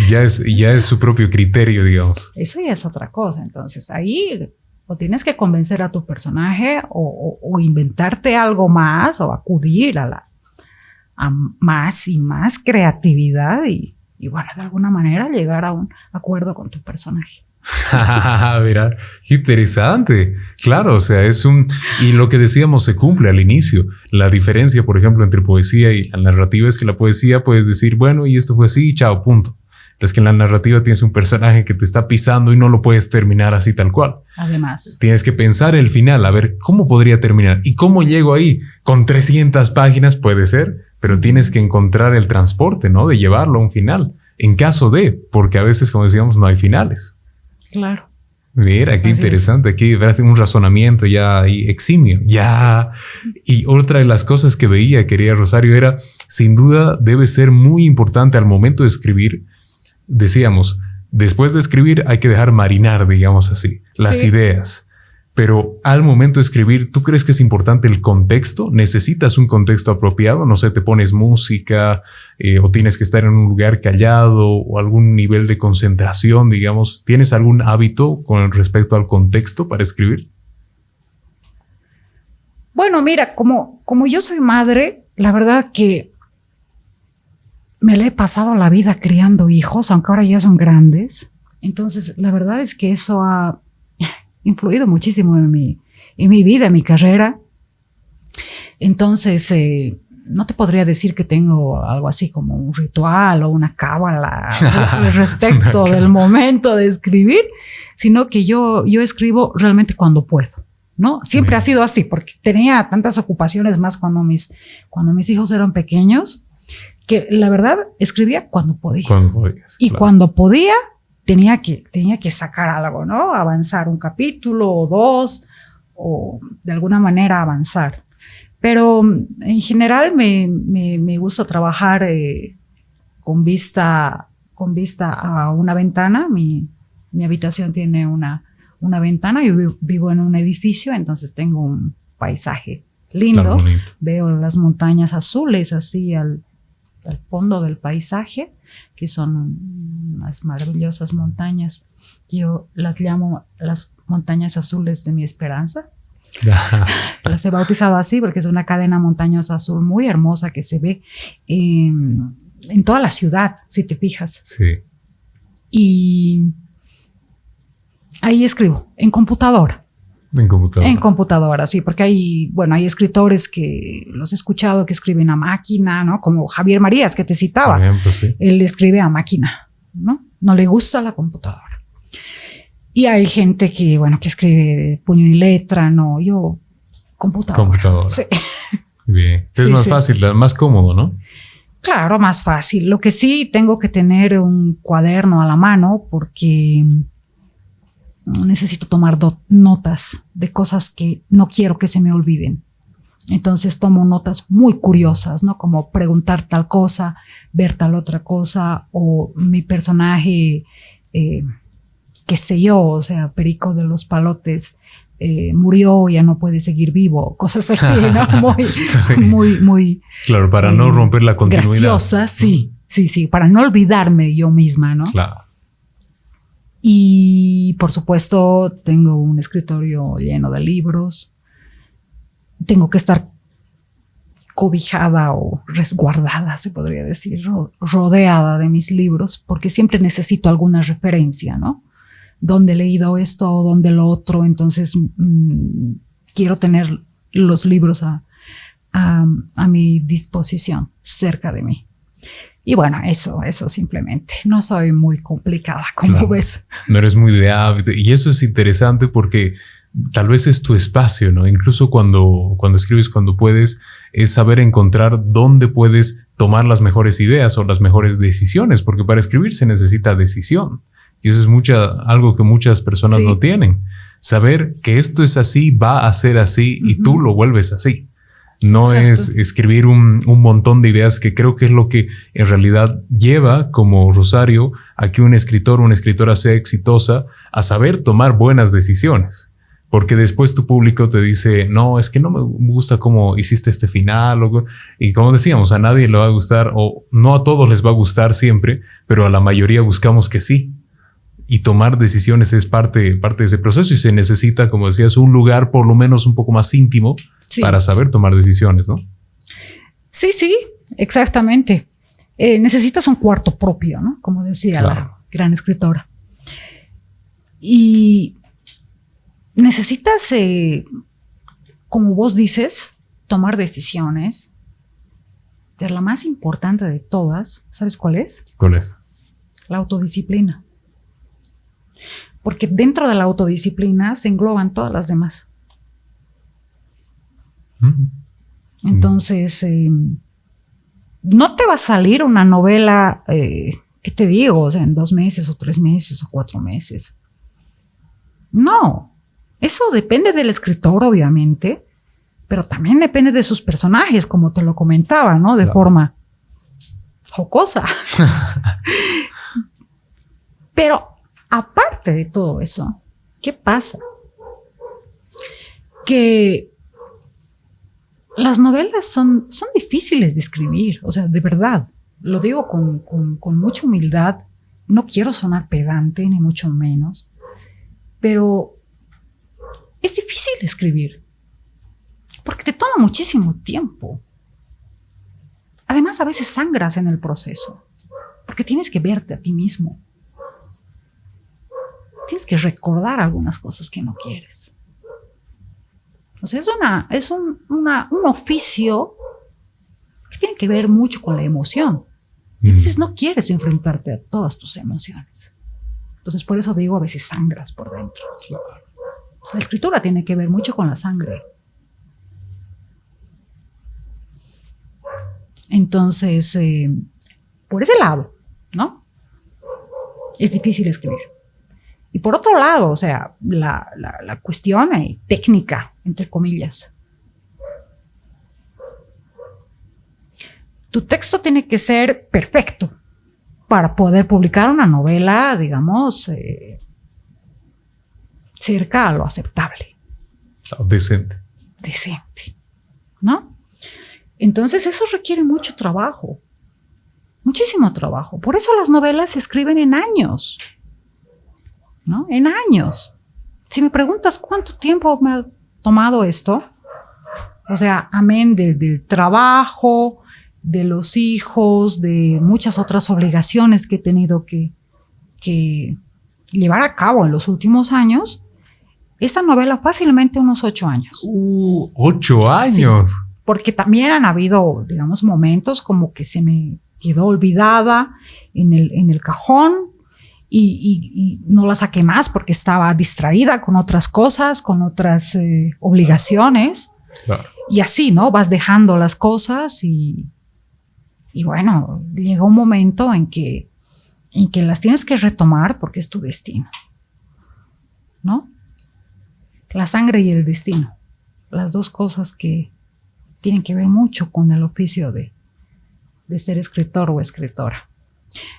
Ya es su propio criterio, digamos. Eso ya es otra cosa. Entonces, ahí o tienes que convencer a tu personaje o inventarte algo más o acudir a más y más creatividad y bueno, de alguna manera llegar a un acuerdo con tu personaje. Mira, qué interesante. Claro, o sea, y lo que decíamos se cumple al inicio. La diferencia, por ejemplo, entre poesía y la narrativa es que la poesía puedes decir, bueno, y esto fue así, chao, punto. Es que en la narrativa tienes un personaje que te está pisando y no lo puedes terminar así tal cual. Además, tienes que pensar el final, a ver cómo podría terminar y cómo llego ahí. Con 300 páginas puede ser, pero tienes que encontrar el transporte, ¿no? De llevarlo a un final. En caso de, porque a veces, como decíamos, no hay finales. Claro. Mira, qué interesante. Aquí verás un razonamiento ya ahí eximio. Ya. Y otra de las cosas que veía, querida Rosario, era, sin duda, debe ser muy importante al momento de escribir. Decíamos, después de escribir hay que dejar marinar, digamos así, las ideas. Pero al momento de escribir, ¿tú crees que es importante el contexto? ¿Necesitas un contexto apropiado? No sé, te pones música o tienes que estar en un lugar callado o algún nivel de concentración, digamos. ¿Tienes algún hábito con respecto al contexto para escribir? Bueno, mira, como yo soy madre, la verdad que me la he pasado la vida criando hijos, aunque ahora ya son grandes. Entonces, la verdad es que eso ha influido muchísimo en mi vida, en mi carrera. Entonces, no te podría decir que tengo algo así como un ritual o una cábala respecto del momento de escribir, sino que yo escribo realmente cuando puedo, ¿no? Siempre ha sido así, porque tenía tantas ocupaciones más cuando mis hijos eran pequeños, que la verdad escribía cuando podía. Y claro, cuando podía, tenía que sacar algo, ¿no? Avanzar un capítulo o dos, o de alguna manera avanzar. Pero en general me gusta trabajar con vista a una ventana. Mi habitación tiene una ventana. Yo vivo en un edificio, entonces tengo un paisaje lindo. Claro, veo las montañas azules así al fondo del paisaje, que son unas maravillosas montañas. Yo las llamo las montañas azules de mi esperanza. Las he bautizado así porque es una cadena montañosa azul muy hermosa que se ve en toda la ciudad, si te fijas. Sí. Y ahí escribo, en computadora. En computadora, sí, porque hay escritores que los he escuchado que escriben a máquina, ¿no? Como Javier Marías, que te citaba. Por ejemplo, sí. Él escribe a máquina, ¿no? No le gusta la computadora. Y hay gente que escribe puño y letra, ¿no? Yo Computadora. Sí. Bien. Es más fácil, más cómodo, ¿no? Claro, más fácil. Lo que sí, tengo que tener un cuaderno a la mano porque necesito tomar notas de cosas que no quiero que se me olviden. Entonces tomo notas muy curiosas, ¿no? Como preguntar tal cosa, ver tal otra cosa, o mi personaje, qué sé yo, o sea, Perico de los Palotes, murió, ya no puede seguir vivo, cosas así, ¿no? Muy. Claro, para no romper la continuidad. Graciosas, sí, para no olvidarme yo misma, ¿no? Claro. Y por supuesto, tengo un escritorio lleno de libros. Tengo que estar cobijada o resguardada, se podría decir, rodeada de mis libros, porque siempre necesito alguna referencia, ¿no? Dónde he leído esto o dónde lo otro, entonces quiero tener los libros a mi disposición, cerca de mí. Y bueno, eso simplemente. No soy muy complicada, como ves. No eres muy de hábito. Y eso es interesante porque tal vez es tu espacio, ¿no? Incluso cuando escribes, cuando puedes, es saber encontrar dónde puedes tomar las mejores ideas o las mejores decisiones, porque para escribir se necesita decisión. Y eso es algo que muchas personas no tienen. Saber que esto es así, va a ser así y tú lo vuelves así. No es escribir un montón de ideas, que creo que es lo que en realidad lleva como Rosario a que un escritor o una escritora sea exitosa, a saber tomar buenas decisiones. Porque después tu público te dice, no, es que no me gusta cómo hiciste este final. Y como decíamos, a nadie le va a gustar, o no a todos les va a gustar siempre, pero a la mayoría buscamos que sí. Y tomar decisiones es parte de ese proceso, y se necesita, como decías, un lugar por lo menos un poco más íntimo para saber tomar decisiones, ¿no? Sí, exactamente. Necesitas un cuarto propio, ¿no? Como decía la gran escritora. Y necesitas, como vos dices, tomar decisiones. Pero la más importante de todas, ¿sabes cuál es? ¿Cuál es? La autodisciplina. Porque dentro de la autodisciplina se engloban todas las demás. Entonces, no te va a salir una novela, ¿qué te digo? O sea, en 2 meses o 3 meses o 4 meses. No, eso depende del escritor, obviamente, pero también depende de sus personajes, como te lo comentaba, ¿no? De forma jocosa. Pero aparte de todo eso, ¿qué pasa? Que las novelas son difíciles de escribir, o sea, de verdad, lo digo con mucha humildad, no quiero sonar pedante, ni mucho menos, pero es difícil escribir, porque te toma muchísimo tiempo. Además, a veces sangras en el proceso, porque tienes que verte a ti mismo. Tienes que recordar algunas cosas que no quieres. O sea, es un oficio que tiene que ver mucho con la emoción. A veces no quieres enfrentarte a todas tus emociones. Entonces, por eso digo, a veces sangras por dentro. La escritura tiene que ver mucho con la sangre. Entonces, por ese lado, ¿no? Es difícil escribir. Y por otro lado, o sea, la cuestión técnica, entre comillas. Tu texto tiene que ser perfecto para poder publicar una novela, digamos, cerca a lo aceptable. Decente. Decente, ¿no? Entonces eso requiere mucho trabajo, muchísimo trabajo. Por eso las novelas se escriben en años, ¿no? En años. Si me preguntas cuánto tiempo me ha tomado esto, o sea, amén del trabajo, de los hijos, de muchas otras obligaciones que he tenido que llevar a cabo en los últimos años, esta novela fácilmente unos 8 años. 8 años. Sí, porque también han habido, digamos, momentos como que se me quedó olvidada en el cajón y no la saqué más porque estaba distraída con otras cosas, con otras obligaciones. Claro. Y así, ¿no? Vas dejando las cosas y bueno, llega un momento en que las tienes que retomar porque es tu destino, ¿no? La sangre y el destino, las dos cosas que tienen que ver mucho con el oficio de ser escritor o escritora.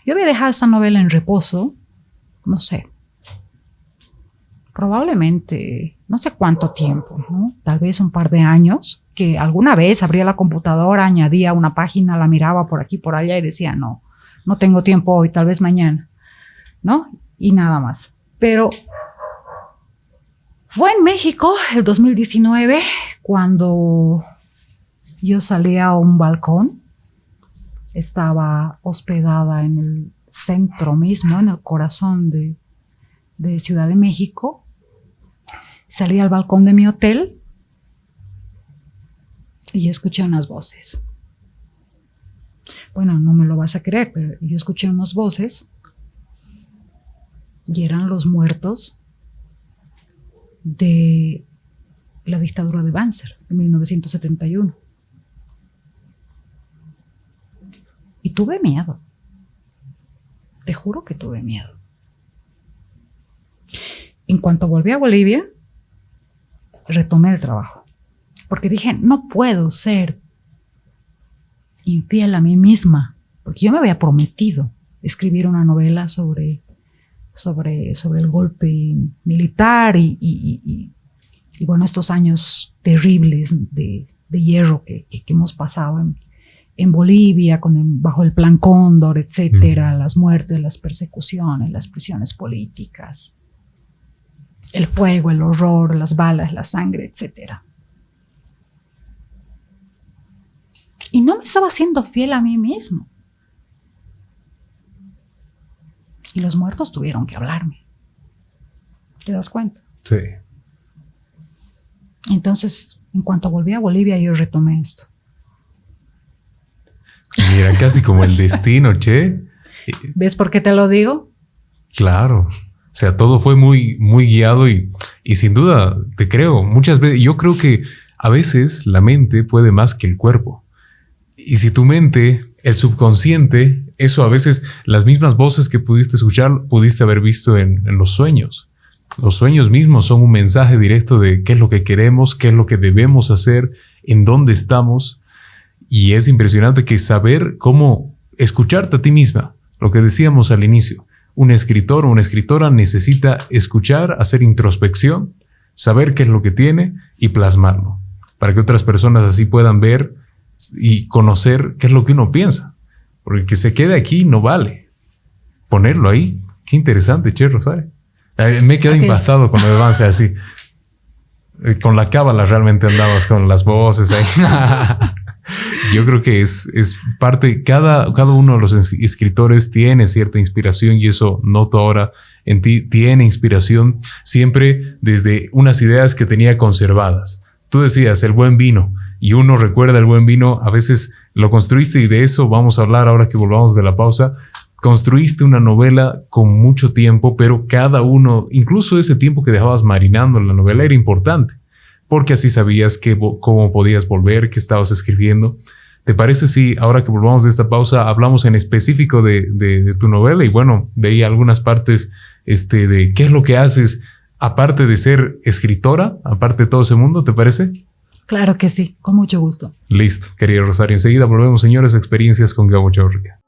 Yo había dejado esta novela en reposo, no sé, probablemente, no sé cuánto tiempo, ¿no? Tal vez un par de años, que alguna vez abría la computadora, añadía una página, la miraba por aquí, por allá y decía, no tengo tiempo hoy, tal vez mañana, ¿no? Y nada más. Pero fue en México, el 2019, cuando yo salí a un balcón. Estaba hospedada en el centro mismo, en el corazón de Ciudad de México. Salí al balcón de mi hotel y escuché unas voces. Bueno, no me lo vas a creer, pero yo escuché unas voces y eran los muertos de la dictadura de Banzer, de 1971. Y tuve miedo. Te juro que tuve miedo. En cuanto volví a Bolivia, retomé el trabajo. Porque dije, no puedo ser infiel a mí misma. Porque yo me había prometido escribir una novela sobre el golpe militar y bueno, estos años terribles de hierro que hemos pasado en Bolivia, bajo el Plan Cóndor, etcétera, las muertes, las persecuciones, las prisiones políticas, el fuego, el horror, las balas, la sangre, etcétera. Y no me estaba siendo fiel a mí mismo. Y los muertos tuvieron que hablarme. ¿Te das cuenta? Sí. Entonces, en cuanto volví a Bolivia, yo retomé esto. Mira, casi como el destino, che. ¿Ves por qué te lo digo? Claro. O sea, todo fue muy, muy guiado y sin duda te creo. Muchas veces, yo creo que a veces la mente puede más que el cuerpo. Y si tu mente, el subconsciente, eso a veces, las mismas voces que pudiste escuchar, pudiste haber visto en los sueños. Los sueños mismos son un mensaje directo de qué es lo que queremos, qué es lo que debemos hacer, en dónde estamos. Y es impresionante que saber cómo escucharte a ti misma, lo que decíamos al inicio. Un escritor o una escritora necesita escuchar, hacer introspección, saber qué es lo que tiene y plasmarlo, para que otras personas así puedan ver y conocer qué es lo que uno piensa. Porque que se quede aquí no vale. Ponerlo ahí, qué interesante, che, Rosario. Me he quedado impactado cuando me avance así. Con la cábala realmente andabas con las voces ahí. Yo creo que es parte, cada uno de los escritores tiene cierta inspiración y eso noto ahora en ti, tiene inspiración siempre desde unas ideas que tenía conservadas. Tú decías el buen vino y uno recuerda el buen vino, a veces lo construiste y de eso vamos a hablar ahora que volvamos de la pausa. Construiste una novela con mucho tiempo, pero cada uno, incluso ese tiempo que dejabas marinando en la novela era importante. Porque así sabías cómo podías volver, qué estabas escribiendo. ¿Te parece si ahora que volvamos de esta pausa hablamos en específico de tu novela? Y bueno, de ahí algunas partes de qué es lo que haces aparte de ser escritora, aparte de todo ese mundo, ¿te parece? Claro que sí, con mucho gusto. Listo, querida Rosario. Enseguida volvemos, señores, a Experiencias con Gabo Chavarría.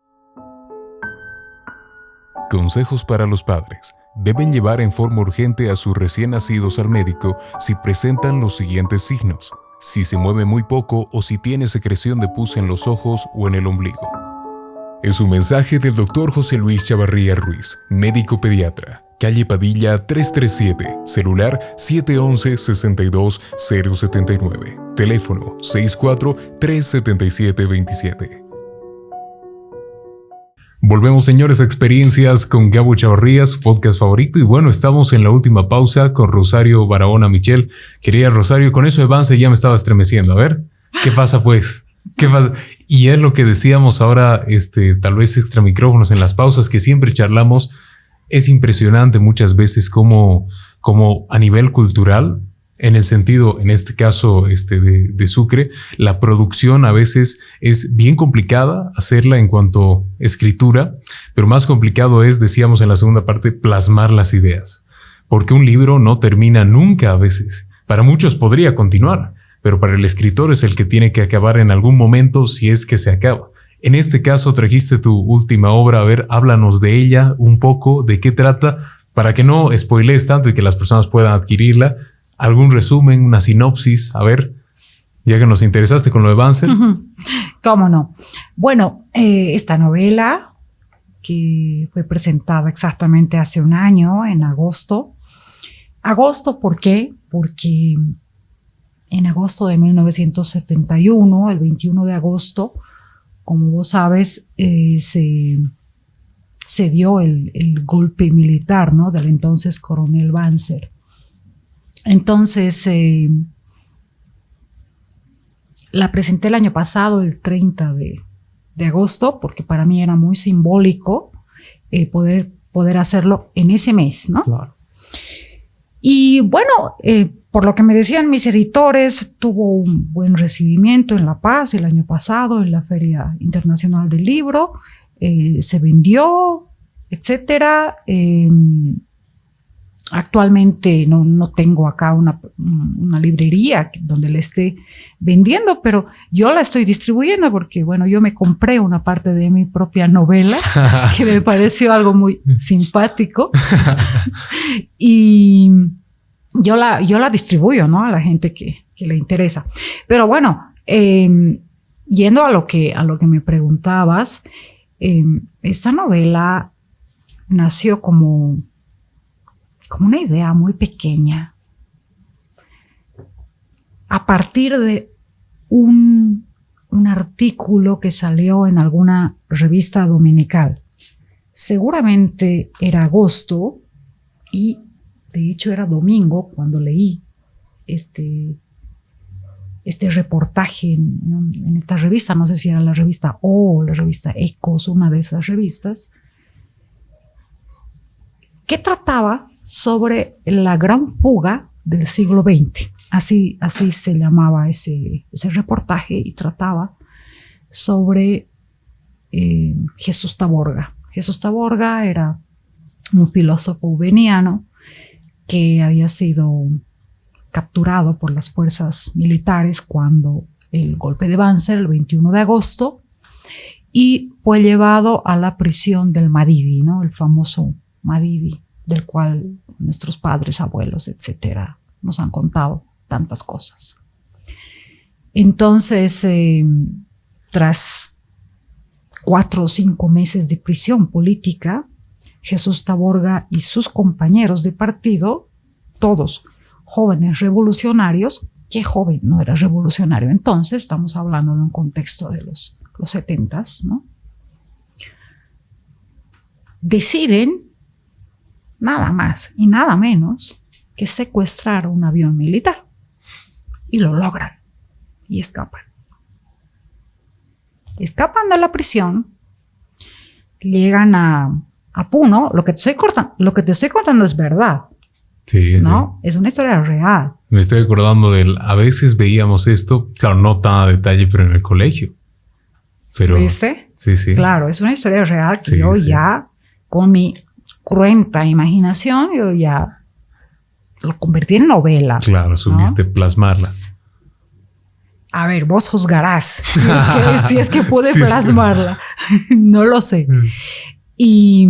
Consejos para los padres. Deben llevar en forma urgente a sus recién nacidos al médico si presentan los siguientes signos: si se mueve muy poco o si tiene secreción de pus en los ojos o en el ombligo. Es un mensaje del Dr. José Luis Chavarría Ruiz, médico pediatra, calle Padilla 337, celular 711-62079, teléfono 64-377-27. Volvemos, señores, a Experiencias con Gabo Chavarría, su podcast favorito. Y bueno, estamos en la última pausa con Rosario Barahona Michel. Querida Rosario, con eso de avance ya me estaba estremeciendo. A ver, ¿qué pasa pues? ¿Qué pasa? Y es lo que decíamos ahora, tal vez extra micrófonos en las pausas que siempre charlamos. Es impresionante muchas veces cómo a nivel cultural En el sentido, en este caso de Sucre, la producción a veces es bien complicada hacerla en cuanto a escritura, pero más complicado es, decíamos en la segunda parte, plasmar las ideas. Porque un libro no termina nunca a veces. Para muchos podría continuar, pero para el escritor es el que tiene que acabar en algún momento si es que se acaba. En este caso trajiste tu última obra, a ver, háblanos de ella un poco, de qué trata, para que no spoilees tanto y que las personas puedan adquirirla. Algún resumen, una sinopsis, a ver, ya que nos interesaste con lo de Banzer. ¿Cómo no? Bueno, esta novela que fue presentada exactamente hace un año, en agosto. ¿Agosto por qué? Porque en agosto de 1971, el 21 de agosto, como vos sabes, se dio el golpe militar, ¿no?, del entonces coronel Banzer. Entonces, la presenté el año pasado, el 30 de agosto, porque para mí era muy simbólico poder hacerlo en ese mes, ¿no? Claro. Y bueno, por lo que me decían mis editores, tuvo un buen recibimiento en La Paz el año pasado, en la Feria Internacional del Libro, se vendió, etcétera. Actualmente no tengo acá una librería donde la esté vendiendo, pero yo la estoy distribuyendo porque, bueno, yo me compré una parte de mi propia novela que me pareció algo muy simpático y yo la distribuyo, ¿no?, a la gente que le interesa. Pero bueno, yendo a lo que me preguntabas, esta novela nació como una idea muy pequeña, a partir de un artículo que salió en alguna revista dominical. Seguramente era agosto y de hecho era domingo cuando leí este reportaje en esta revista, no sé si era la revista O la revista Ecos, una de esas revistas, que trataba sobre la gran fuga del siglo XX. Así se llamaba ese reportaje, y trataba sobre Jesús Taborga. Jesús Taborga era un filósofo veniano que había sido capturado por las fuerzas militares cuando el golpe de Banzer, el 21 de agosto, y fue llevado a la prisión del Madidi, ¿no?, el famoso Madidi, del cual nuestros padres, abuelos, etcétera, nos han contado tantas cosas. Entonces, tras 4 o 5 meses de prisión política, Jesús Taborga y sus compañeros de partido, todos jóvenes revolucionarios, ¿qué joven no era revolucionario entonces? Estamos hablando de un contexto de los 70s, ¿no? Deciden nada más y nada menos que secuestrar un avión militar, y lo logran y escapan. Escapan de la prisión, llegan a Puno. Lo que te estoy contando es verdad. Sí, ¿no? Sí. Es una historia real. Me estoy acordando a veces veíamos esto, claro, no tan a detalle, pero en el colegio. Pero, ¿viste? Sí. Claro, es una historia real que Sí, yo sí. ya, con mi cruenta imaginación, yo ya lo convertí en novela. Claro, supiste plasmarla. A ver, vos juzgarás si es que pude Sí, plasmarla. No lo sé. Y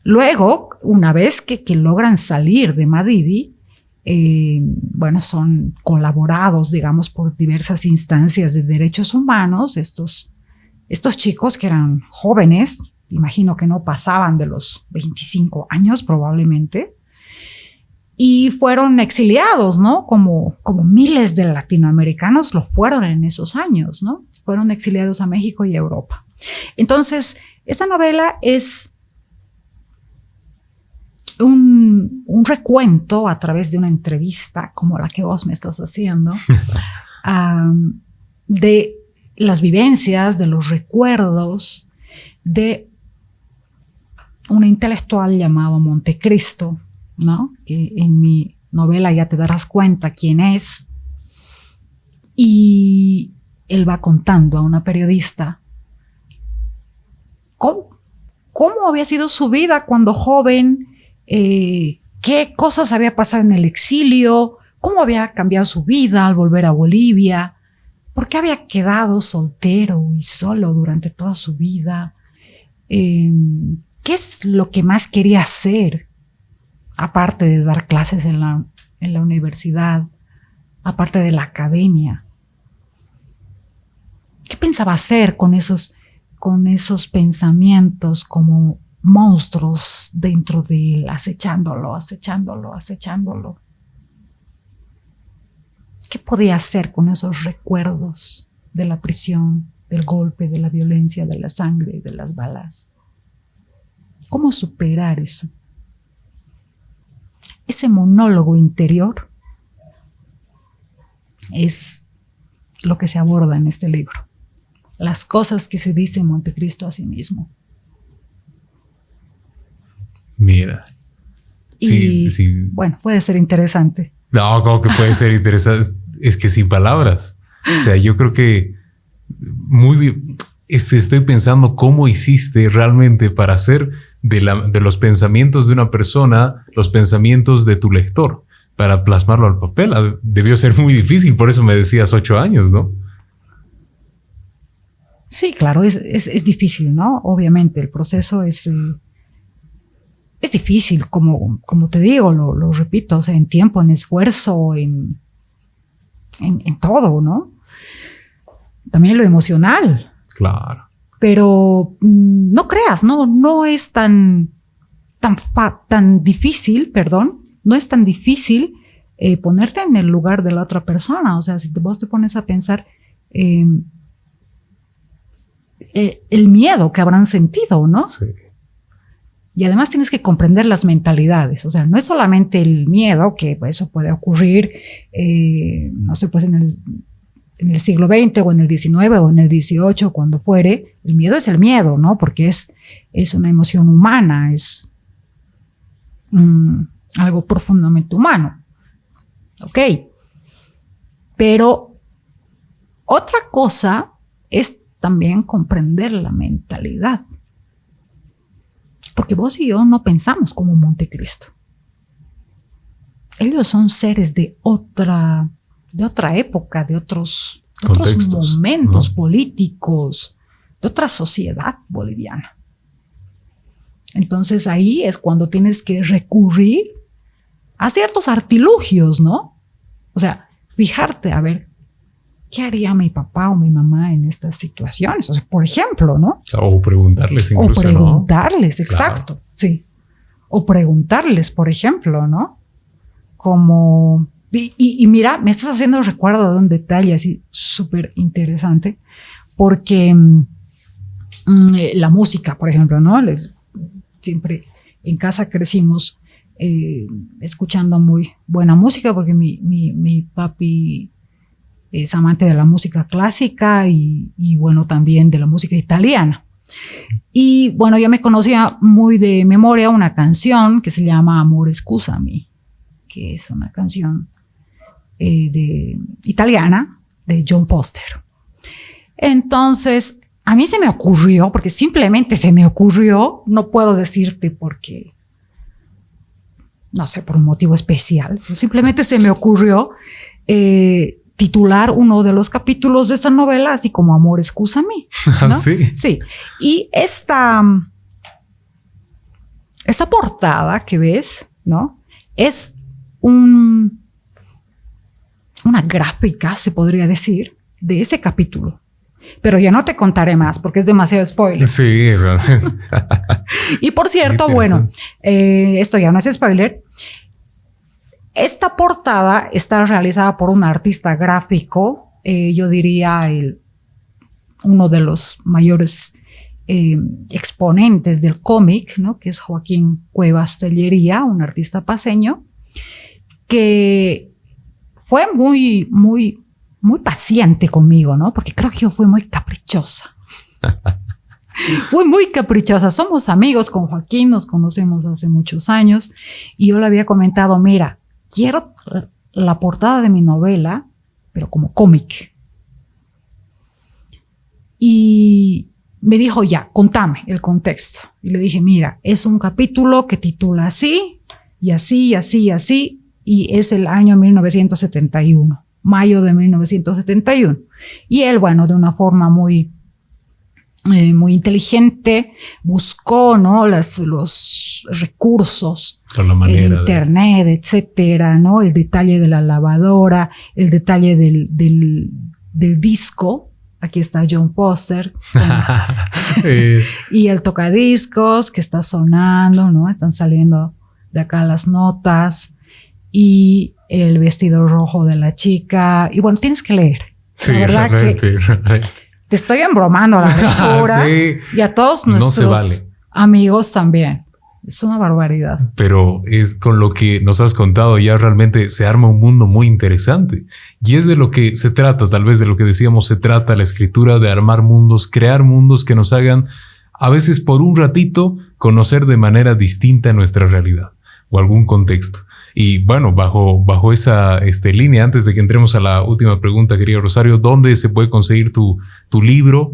luego, una vez que logran salir de Madidi, bueno, son colaborados, digamos, por diversas instancias de derechos humanos. Estos chicos, que eran jóvenes, imagino que no pasaban de los 25 años probablemente, y fueron exiliados, ¿no? Como miles de latinoamericanos lo fueron en esos años, ¿no? Fueron exiliados a México y a Europa. Entonces, esta novela es un recuento a través de una entrevista como la que vos me estás haciendo, de las vivencias, de los recuerdos de un intelectual llamado Montecristo, ¿no? Que en mi novela ya te darás cuenta quién es. Y él va contando a una periodista cómo había sido su vida cuando joven, qué cosas había pasado en el exilio, cómo había cambiado su vida al volver a Bolivia, por qué había quedado soltero y solo durante toda su vida, qué es lo que más quería hacer, aparte de dar clases en la universidad, aparte de la academia. ¿Qué pensaba hacer con esos pensamientos como monstruos dentro de él, acechándolo? ¿Qué podía hacer con esos recuerdos de la prisión, del golpe, de la violencia, de la sangre, de las balas? ¿Cómo superar eso? Ese monólogo interior es lo que se aborda en este libro. Las cosas que se dice Montecristo a sí mismo. Mira. Y sí. Bueno, puede ser interesante. No, como que puede ser interesante. Es que sin palabras. O sea, yo creo que muy bien. Estoy pensando cómo hiciste realmente para hacer de los pensamientos de una persona los pensamientos de tu lector, para plasmarlo al papel. Debió ser muy difícil, por eso me decías 8 años, ¿no? Sí, claro, es difícil, ¿no? Obviamente, el proceso es difícil, como te digo, lo repito, o sea, en tiempo, en esfuerzo, en todo, ¿no? También lo emocional. Claro. Pero no creas, no es tan difícil, no es tan difícil ponerte en el lugar de la otra persona. O sea, si vos te pones a pensar el miedo que habrán sentido, ¿no? Sí. Y además tienes que comprender las mentalidades. O sea, no es solamente el miedo, que pues, eso puede ocurrir, no sé, pues en el siglo XX o en el XIX o en el XVIII, cuando fuere. El miedo es el miedo, ¿no? Porque es una emoción humana, es algo profundamente humano. Ok. Pero otra cosa es también comprender la mentalidad. Porque vos y yo no pensamos como Montecristo. Ellos son seres de otra época, de otros momentos, ¿no? Políticos, de otra sociedad boliviana. Entonces ahí es cuando tienes que recurrir a ciertos artilugios, ¿no? O sea, fijarte a ver qué haría mi papá o mi mamá en estas situaciones. O sea, por ejemplo, ¿no? O preguntarles incluso, o preguntarles, ¿no? Exacto, Claro. Sí. O preguntarles, por ejemplo, ¿no? Como... Y mira, me estás haciendo recuerdo de un detalle así súper interesante, porque la música, por ejemplo, ¿no? Siempre en casa crecimos escuchando muy buena música, porque mi papi es amante de la música clásica y bueno, también de la música italiana. Y bueno, yo me conocía muy de memoria una canción que se llama Amore Scusami, que es una canción italiana de John Foster. Entonces a mí se me ocurrió, porque simplemente se me ocurrió, no puedo decirte porque no sé, por un motivo especial, simplemente se me ocurrió titular uno de los capítulos de esta novela así como Amore Scusami, ¿no? Sí. Y esta portada que ves, ¿no? Es una gráfica, se podría decir, de ese capítulo. Pero ya no te contaré más porque es demasiado spoiler. Sí, realmente. Y por cierto, bueno, esto ya no es spoiler. Esta portada está realizada por un artista gráfico, yo diría uno de los mayores exponentes del cómic, ¿no? Que es Joaquín Cuevas Tellería, un artista paceño, que fue muy, muy, muy paciente conmigo, ¿no? Porque creo que yo fui muy caprichosa. Fui muy caprichosa. Somos amigos con Joaquín, nos conocemos hace muchos años y yo le había comentado, mira, quiero la portada de mi novela, pero como cómic. Y me dijo, ya, contame el contexto. Y le dije, mira, es un capítulo que titula así, y así, y así, y así, y es el año 1971, mayo de 1971. Y él, bueno, de una forma muy inteligente, buscó, ¿no?, los recursos, el internet, etcétera, ¿no? El detalle de la lavadora, el detalle del disco. Aquí está John Foster y el tocadiscos que está sonando, ¿no? Están saliendo de acá las notas y el vestido rojo de la chica. Y bueno, tienes que leer. Sí, la verdad realmente. Te estoy embromando a la lectura sí, y a todos nuestros amigos también. Es una barbaridad. Pero es con lo que nos has contado ya realmente se arma un mundo muy interesante. Y es de lo que se trata, tal vez de lo que decíamos, se trata la escritura, de armar mundos, crear mundos que nos hagan, a veces por un ratito, conocer de manera distinta nuestra realidad o algún contexto. Y bueno, bajo esa línea, antes de que entremos a la última pregunta, querido Rosario, ¿dónde se puede conseguir tu libro?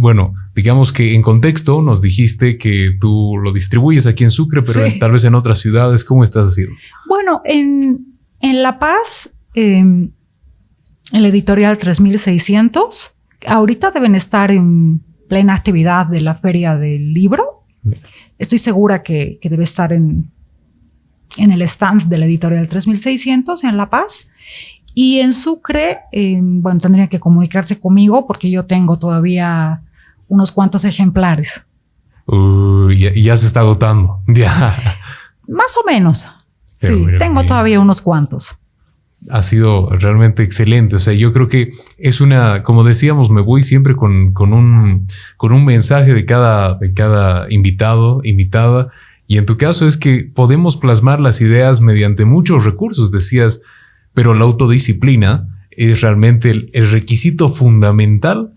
Bueno, digamos que en contexto nos dijiste que tú lo distribuyes aquí en Sucre, pero sí, tal vez en otras ciudades. ¿Cómo estás haciendo? Bueno, en La Paz, en la editorial 3600, ahorita deben estar en plena actividad de la Feria del Libro. Estoy segura que debe estar en el stand de la editorial 3600 en La Paz. Y en Sucre, bueno, tendrían que comunicarse conmigo porque yo tengo todavía unos cuantos ejemplares. Ya se está agotando. Ya. Más o menos. Pero sí, tengo todavía unos cuantos. Ha sido realmente excelente. O sea, yo creo que es como decíamos, me voy siempre con un mensaje de cada invitado, invitada. Y en tu caso es que podemos plasmar las ideas mediante muchos recursos, decías, pero la autodisciplina es realmente el requisito fundamental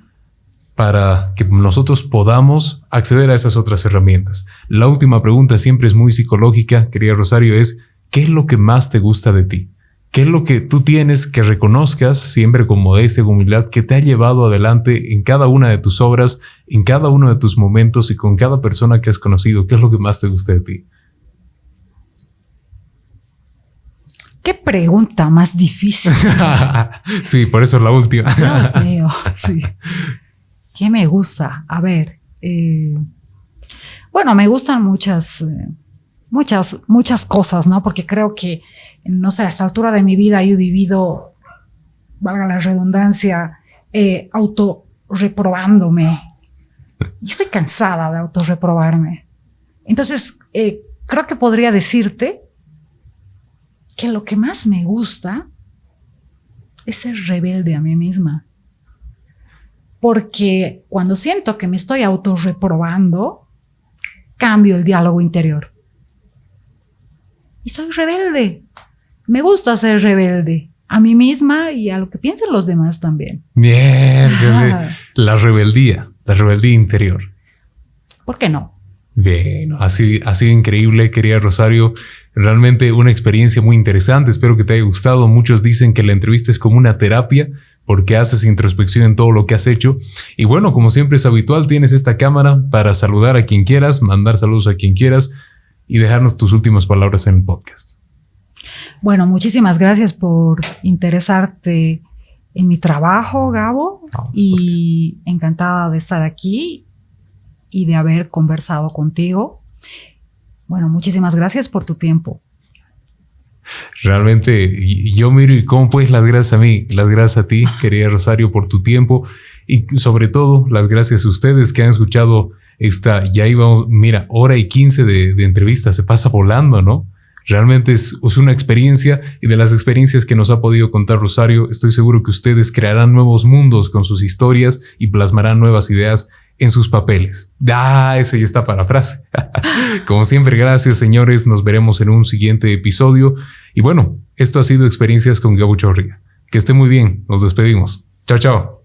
para que nosotros podamos acceder a esas otras herramientas. La última pregunta siempre es muy psicológica, querida Rosario, es ¿qué es lo que más te gusta de ti? ¿Qué es lo que tú tienes que reconozcas siempre con modestia y humildad que te ha llevado adelante en cada una de tus obras, en cada uno de tus momentos y con cada persona que has conocido? ¿Qué es lo que más te gusta de ti? Qué pregunta más difícil. Sí, por eso es la última. Dios mío, sí. ¿Qué me gusta? A ver, bueno, me gustan muchas cosas, ¿no? Porque creo que, no sé, a esta altura de mi vida yo he vivido, valga la redundancia, autorreprobándome. Y estoy cansada de autorreprobarme. Entonces, creo que podría decirte que lo que más me gusta es ser rebelde a mí misma. Porque cuando siento que me estoy autorreprobando, cambio el diálogo interior. Y soy rebelde. Me gusta ser rebelde a mí misma y a lo que piensen los demás también. Bien, la rebeldía interior. ¿Por qué no? Bien, ha sido increíble, querida Rosario. Realmente una experiencia muy interesante. Espero que te haya gustado. Muchos dicen que la entrevista es como una terapia porque haces introspección en todo lo que has hecho. Y bueno, como siempre es habitual, tienes esta cámara para saludar a quien quieras, mandar saludos a quien quieras y dejarnos tus últimas palabras en el podcast. Bueno, muchísimas gracias por interesarte en mi trabajo, Gabo, y encantada de estar aquí y de haber conversado contigo. Bueno, muchísimas gracias por tu tiempo. Realmente yo miro y cómo pues las gracias a mí, las gracias a ti, querida Rosario, por tu tiempo y sobre todo las gracias a ustedes que han escuchado ya íbamos, mira, 1:15 de entrevista, se pasa volando, ¿no? Realmente es una experiencia y de las experiencias que nos ha podido contar Rosario, estoy seguro que ustedes crearán nuevos mundos con sus historias y plasmarán nuevas ideas en sus papeles. Ese ya está para frase. Como siempre, gracias, señores. Nos veremos en un siguiente episodio. Y bueno, esto ha sido Experiencias con Gabo Chorria. Que esté muy bien. Nos despedimos. Chao, chao.